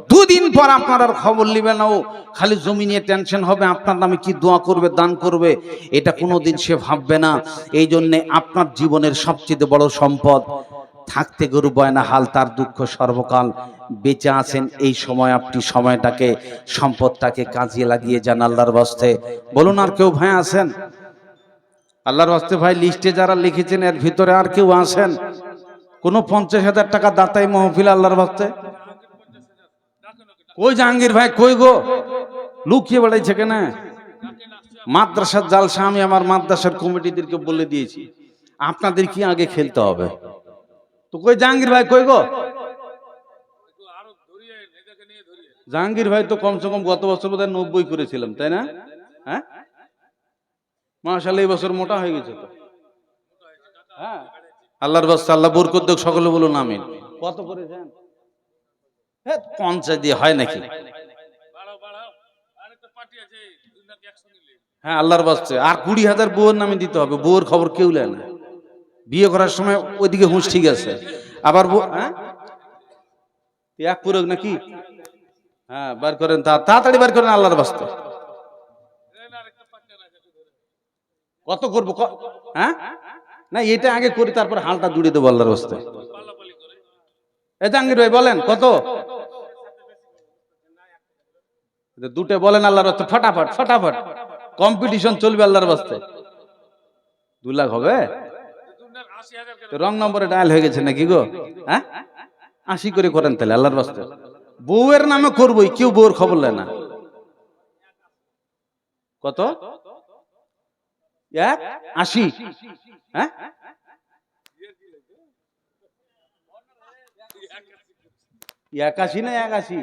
2 দিন পর আপনার আর খবর নেবে না, ও খালি জমি নিয়ে টেনশন হবে, আপনার নামে কি দোয়া করবে, দান করবে, এটা কোনোদিন সে ভাববে না। এই জন্যে আপনার জীবনের সবচেয়ে বড় সম্পদ থাকতে গরু বয় না হাল, তার দুঃখ সর্বকাল। বেঁচে আছেন এই সময়, আপনি সময়টাকে, সম্পদটাকে কাজে লাগিয়ে যান আল্লাহর বাস্তে। বলুন আর কেউ ভাই আছেন আল্লাহর বাস্তে? ভাই লিস্টে যারা লিখেছেন এর ভিতরে আর কেউ আছেন? কোন 50,000 টাকা দাতাই মহফিল আল্লাহর বাস্তে? কই জাহাঙ্গীর ভাই, কই গো? লুকিয়ে বেড়াইছে কেন? মাদ্রাসার জালসা আমি আমার মাদ্রাসার কমিটিদেরকে বলে দিয়েছি, আপনাদের কি আগে খেলতে হবে। তো কই জাহাঙ্গীর ভাই, কই গো? জাহাঙ্গীর ভাই তো কমসে কম গত বছর বোধহয় 90 করেছিলাম, তাই না? হ্যাঁ, মাশাআল্লাহ এই বছর মোটা হয়ে গেছে তো। হ্যাঁ, আল্লাহর বাস্তে আল্লাহ বরকত দেখ, সকলে বলুন আমিন। কত করেছেন? 50 দিয়ে হয় নাকি? হ্যাঁ, আল্লাহর বাস্তে আর 20,000 বউয়ের নামে দিতে হবে। বউয়ের খবর কেউ নেয় না, বিয়ে করার সময় ওইদিকে হুঁশ ঠিক আছে, আবার হ্যাঁ এক পুরো নাকি? হ্যাঁ, বার করেন, তাড়াতাড়ি বার করেন আল্লাহর বাস্তে। কত করবো? হ্যাঁ, না এটা আগে করি, তারপর হালটা জুড়ে দেবো আল্লাহর বাস্তে। এই জাহাঙ্গীর ভাই বলেন কত? দুটো বলেন আল্লাহর বাস্তে, ফটাফট ফটাফট, কম্পিটিশন চলবে আল্লাহর বাস্তে। 2 লাখ হবে? রং নম্বরে ডায়াল হয়ে গেছে নাকি গো? হ্যাঁ, 80 করে করেন তাহলে আল্লাহর বাস্তে। বউয়ের নামে করবোই, কেউ বউয়ের খবর নেয় না। কত? 80? হ্যাঁ, 81 না 81?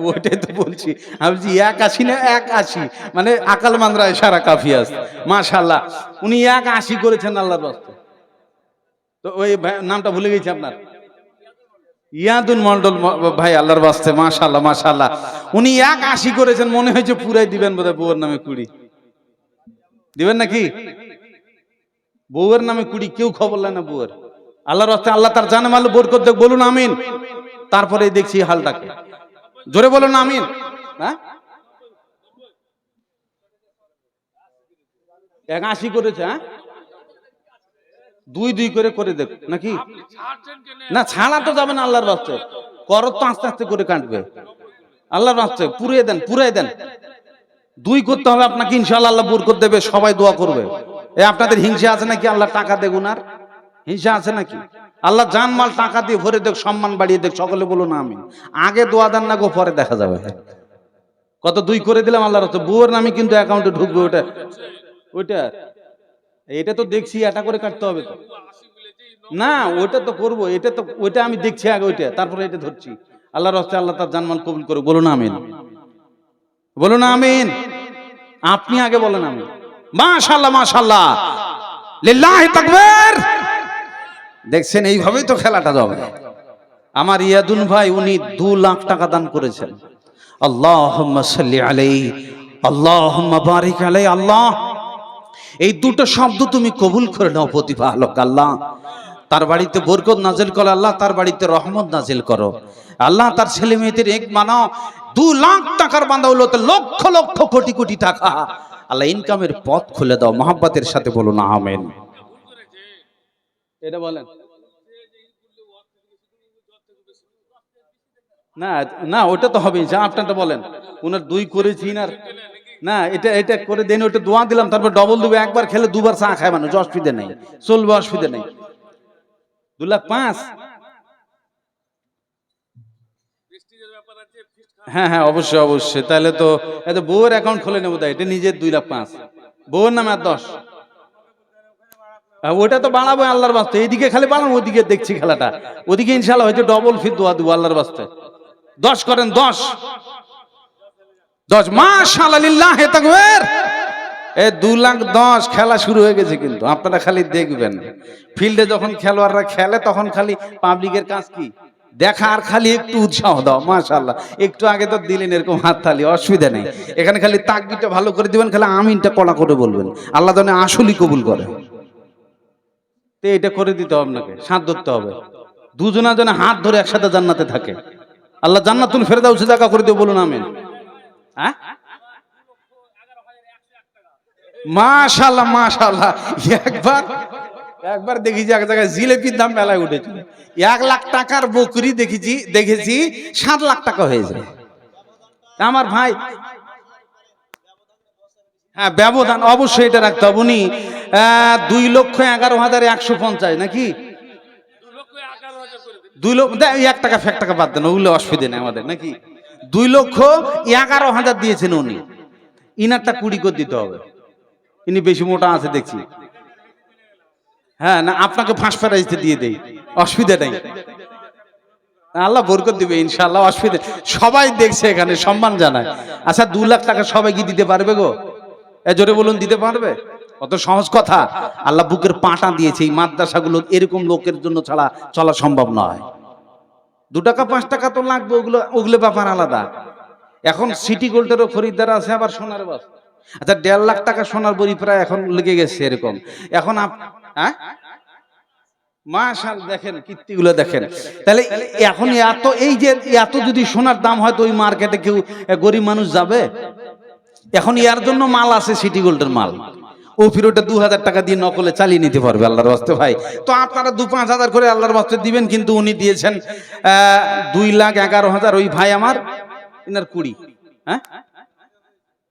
ওইটাই তো বলছি আমি, 81 না 81, মানে আকাল মান্দ্রায় সারা কাফিয়াস। মাশাআল্লাহ, উনি 81 করেছেন আল্লাহর বাস্তে। তো ওই নামটা ভুলে গেছি আপনার, ইয়াদুন মন্ডল ভাই আল্লাহর বাস্তে। মাশাআল্লাহ মাশাআল্লাহ, উনি 81 করেছেন। মনে হয়েছে পুরাই দিবেন বোধহয় বউয়ের নামে 20 দিবেন নাকি? বউয়ের নামে 20 কেউ খবর নেয় না বউয়ের। আল্লাহর বাস্তে আল্লাহ তার জানে মাল বরকত দেখ, বলুন আমিন। তারপরে দেখছি হালটাকে, জোরে বলুন আমিন। হ্যাঁ, 81 করেছে। হ্যাঁ, 2 করে করে দেখ নাকি? না ছাড়া তো যাবে না আল্লাহর বাস্তে, করত তো আস্তে আস্তে করে কাটবে আল্লাহর বাস্তে। পুরিয়ে দেন, পুরাই দেন। 2 করতে হবে আপনাকে, ইনশাআল্লাহ আল্লাহ বরকত দেবে, সবাই দোয়া করবে। আপনাদের হিংসা আছে নাকি? আল্লাহ টাকা দেগুন, আর হিংসা আছে নাকি? আল্লাহ জানমাল টাকা দিয়ে ভরে দেখ, সম্মান বাড়িয়ে দেখ, সকলে বলুন আমিন। আগে দোয়া দেন না গো, পরে দেখা যাবে। কত 2 করে দিলাম আল্লাহর রাস্তায়। বউয়ের নামে কিন্তু অ্যাকাউন্টে ঢুকবে ওটা, ওইটা এটা তো দেখছি, এটা করে কাটতে হবে তো। না ওইটা তো করবো, এটা তো ওইটা আমি দেখছি আগে, ওইটা তারপরে এটা ধরছি। আল্লাহর রাস্তায় আল্লাহ তার জানমাল কবুল করে, বলুন আমিন, বলুন আমিন। আপনি আগে বলেন আমিন। মাশাআল্লাহ মাশাআল্লাহ, লিল্লাহি তাকবীর। দেখছেন, এইভাবেই তো খেলাটা যাবে। আমার ইয়াদুন ভাই উনি 2 লাখ টাকা দান করেছেন। আল্লাহুম্মা সাল্লি আলাইহি, আল্লাহুম্মা বারিক আলাইহি। আল্লাহ, এই দুটো শব্দ তুমি কবুল করে নাও প্রতিপালক আল্লাহ। তার বাড়িতে বরকত নাজিল করো আল্লাহ, তার বাড়িতে রহমত নাজিল করো আল্লাহ। তার ছেলে মেয়েদের এক মানাও। 2 লাখ টাকার বান্দা হলো তো লক্ষ লক্ষ কোটি কোটি টাকা আল্লাহ ইনকামের পথ খুলে দাও, মহব্বতের সাথে বলুন আমিন। এটা বলেন না, না ওটা তো হবে, যা আপনারটা বলেন। উনার 2 করেছি না, না এটা এটা করে দেন, ওটা দোয়া দিলাম, তারপর ডবল দেবো। একবার খেলে 2 বার চা খায় মানুষ, অসুবিধা নেই, চলবে, অসুবিধা নেই। 2 লাখ 5? হ্যাঁ হ্যাঁ, অবশ্যই অবশ্যই। তাহলে তো এটা বউয়ের অ্যাকাউন্ট খুলে নেবো, তাই এটা নিজের 2 লাখ 5, বউয়ের নামে আর 10। ওটা তো বাড়াবো আল্লাহর বাস্তে, এইদিকে খালি বাড়াবো, ওদিকে দেখছি খেলাটা, ওদিকে ইনশাআল্লাহ হয়তো ডবল ফির দোয়া দেবো আল্লাহর বাস্তে। 10 করেন, 10 10। মাশাআল্লাহ, লিল্লাহি তাকবীর। এই 2 লাখ 10 খেলা শুরু হয়ে গেছে কিন্তু, আপনারা খালি দেখবেন। ফিল্ডে যখন খেলোয়াড়রা খেলে তখন খালি পাবলিকের কাজ কি দেখা, আর খালি একটু উৎসাহ দাও। মাশাআল্লাহ, একটু আগে তো দিলেন এরকম হাততালি, অসুবিধা নেই। এখানে খালি তাকবীরটা ভালো করে দিবেন, খালি আমিনটা কড়া করে বলবেন, আল্লাহ যেন আসলেই কবুল করে। তো এটা করে দিতে হবে আপনাকে, হাত ধরতে হবে। দুজনা যেন হাত ধরে একসাথে জান্নাতে থাকে, আল্লাহ জান্নাতুল ফেরদাউস জায়গা করে দিও, বলুন আমিন। হ্যাঁ, মাশাআল্লাহ মাশাআল্লাহ। একবার একবার দেখেছি এক জায়গায় জিলেপির দাম মেলায় উঠেছিল, 1 লাখ টাকার বকরি দেখেছি 7 লাখ টাকা হয়ে যায়। আমার ভাই, হ্যাঁ ব্যবধান অবশ্যই এটা রাখতে হবে। উনি 2,11,150 নাকি 2 লক্ষ 1 টাকা ফেক টাকা বাদ দেন, ওগুলো অসুবিধা নেই আমাদের নাকি। 2,11,000 দিয়েছেন উনি, ইনারটা 20 করে দিতে হবে। ইনি বেশি মোটা আছে দেখছি। হ্যাঁ না, আপনাকে ফাঁস প্রাইজে দিয়ে দেই, অসুবিধা নেই, আল্লাহ বরকত দিবে ইনশাআল্লাহ, অসুবিধা। সবাই দেখছে এখানে, সম্মান জানায়। আচ্ছা 2 লাখ টাকা সবাই কি দিতে পারবে গো? জোরে বলুন, দিতে পারবে? অত সহজ কথা? আল্লাহ বুকের পাটা দিয়েছে। এই মাদ্রাসাগুলো এরকম লোকের জন্য ছাড়া চলা সম্ভব নয়। 2 টাকা 5 টাকা তো লাগবে, ওগুলো ব্যাপার আলাদা। এখন সিটি গোল্ডেরও খরিদ্দার আছে, আবার সোনার বাস। আচ্ছা 1.5 লাখ টাকা সোনার বড়ি প্রায় এখন লেগে গেছে এরকম। এখন হ্যাঁ মাশাআল্লাহ, দেখেন কীর্তিগুলো দেখেন। তাহলে এখন এই যে এত যদি সোনার দাম হয়, তো ওই মার্কেটে কেউ গরিব মানুষ যাবে? এখন ইয়ার জন্য মাল আছে, সিটি গোল্ডের মাল। ও ফিরোটা 2,000 টাকা দিয়ে নকলে চালিয়ে নিতে পারবে আল্লাহর ওয়াস্তে ভাই। তো আপনারা 2-5 হাজার করে আল্লাহর ওয়াস্তে দিবেন, কিন্তু উনি দিয়েছেন 2,11,000। ওই ভাই আমার, ইনার 20,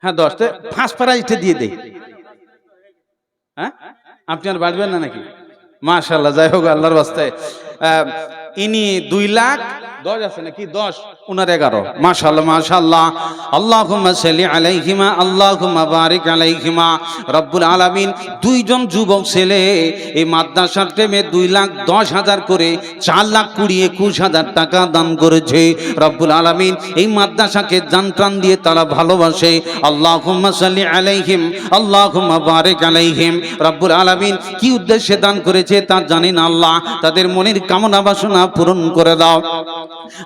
হ্যাঁ 10, ফার্স্ট প্রাইজটা দিয়ে দেই। হ্যাঁ আপনি আর বাড়বেন না নাকি? মাশাআল্লাহ, যাই হোক আল্লাহর ওয়াস্তে। ইনি 2,10,000 আছে নাকি 10, উনার 11। মাশাআল্লাহ মাশাআল্লাহ, আল্লাহুম্মা সাল্লি আলাইহিমা, আল্লাহুম্মা বারিক আলাইহিমা। রব্বুল আলামিন দুইজন যুবক ছেলে এই মাদ্রাসার প্রেমে 2,10,000 করে 4,20,21,000 টাকা দান করেছে। রব্বুল আলামিন এই মাদ্রাসাকে জান প্রাণ দিয়ে তারা ভালোবাসে। আল্লাহুম্মা সাল্লি আলাইহিম, আল্লাহুম্মা বারিক আলাইহিম। রব্বুল আলামিন কি উদ্দেশ্যে দান করেছে তা জানেন আল্লাহ। তাদের মনের কামনা বাসনা পূরণ করে দাও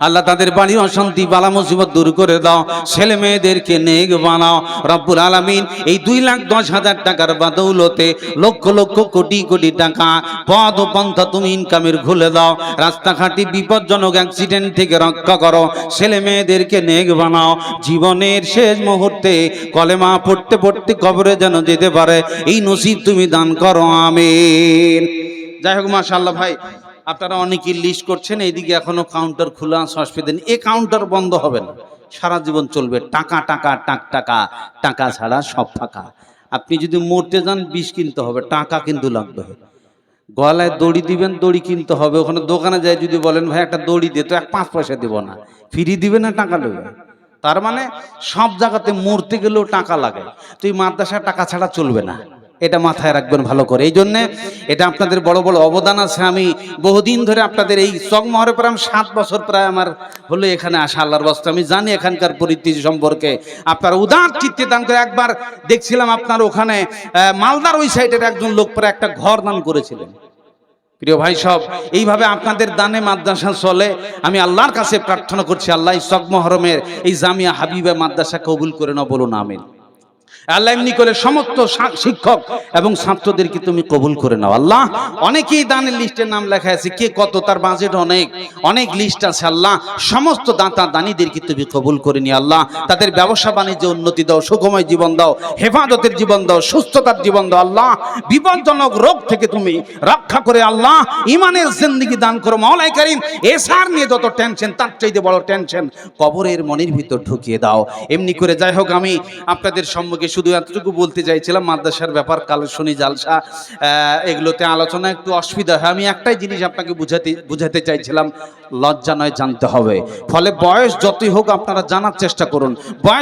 আল্লাহ, তাদের বাড়ি অশান্তি বালা মুসিবত দূর করে দাও, ছেলে মেয়েদেরকে নেক বানাও। রব্বুল আলামিন এই 2,10,000 টাকার বদৌলতে লক্ষ লক্ষ কোটি কোটি টাকা পদ ও পন্থা তুমি ইনকামের খুলে দাও। রাস্তাঘাটে বিপজ্জনক অ্যাক্সিডেন্ট থেকে রক্ষা করো, ছেলে মেয়েদেরকে নেক বানাও। জীবনের শেষ মুহূর্তে কলেমা পড়তে পড়তে কবরে যেন যেতে পারে, এই নসিব তুমি দান করো, আমিন। যাই হোক মাশাআল্লাহ ভাই, আপনারা অনেকেই লিস্ট করছেন, এইদিকে এখনো কাউন্টার খোলা আছে, অসুবিধা নেই। এই কাউন্টার বন্ধ হবে না, সারা জীবন চলবে। টাকা টাকা টাক টাকা, টাকা ছাড়া সব ফাঁকা। আপনি যদি মরতে যান বিষ কিনতে হবে, টাকা কিন্তু লাগবে। গলায় দড়ি দিবেন, দড়ি কিনতে হবে। ওখানে দোকানে যায় যদি বলেন ভাই একটা দড়ি দিয়ে, তো 5 পয়সা দিব না, ফ্রি দিবে না, টাকা দেবে। তার মানে সব জায়গাতে মরতে গেলেও টাকা লাগে। তো এই মাদ্রাসা টাকা ছাড়া চলবে না, এটা মাথায় রাখবেন ভালো করে। এই জন্যে এটা আপনাদের বড় বড় অবদান আছে। আমি বহুদিন ধরে আপনাদের এই চকমহরে প্রায় 7 বছর প্রায় আমার হলো এখানে আসা আল্লাহর ওয়াস্তে। আমি জানি এখানকার পরিস্থিতি সম্পর্কে। আপনার উদার চিত্তে দান করে। একবার দেখছিলাম আপনার ওখানে মালদার ওই সাইডের একজন লোক প্রায় একটা ঘর দান করেছিলেন। প্রিয় ভাই সব, এইভাবে আপনাদের দানে মাদ্রাসা চলে। আমি আল্লাহর কাছে প্রার্থনা করছি, আল্লাহ এই চকমহরমের এই জামিয়া হাবিবা মাদ্রাসা কবুল করে নাও, বলুন আমিন। আল্লাহ এমনি করে সমস্ত শিক্ষক এবং ছাত্রদেরকে তুমি কবুল করে নাও আল্লাহ। অনেকেই দানের লিস্টের নাম লেখা আছে, কে কত, তার বাজেট অনেক লিস্ট আছে আল্লাহ। সমস্ত দাতা দানীদেরকে তুমি কবুল করে নিও আল্লাহ। তাদের ব্যবসা বাণিজ্যে উন্নতি দাও, সুখময় জীবন দাও, হেফাজতের জীবন দাও, সুস্থতার জীবন দাও আল্লাহ। বিপজ্জনক রোগ থেকে তুমি রক্ষা করে আল্লাহ ইমানের জিন্দেগি দান করো মাওলাই কারীম। এসার নিয়ে যত টেনশন, তার চাইতে বড় টেনশন কবরের মনের ভিতর ঢুকিয়ে দাও। এমনি করে যাই হোক, আমি আপনাদের সম্মুখে শুধু এতটুকু বলতে চাইছিলাম, মাদ্রাসার ব্যাপার কাল শনি জালসা এগুলোতে আলোচনা একটু অসুবিধা হয়। আমি একটাই জিনিস আপনাকে বুঝাতে চাইছিলাম, লজ্জা নয়, জানতে হবে। ফলে বয়স যতই হোক আপনারা জানার চেষ্টা করুন। বয়স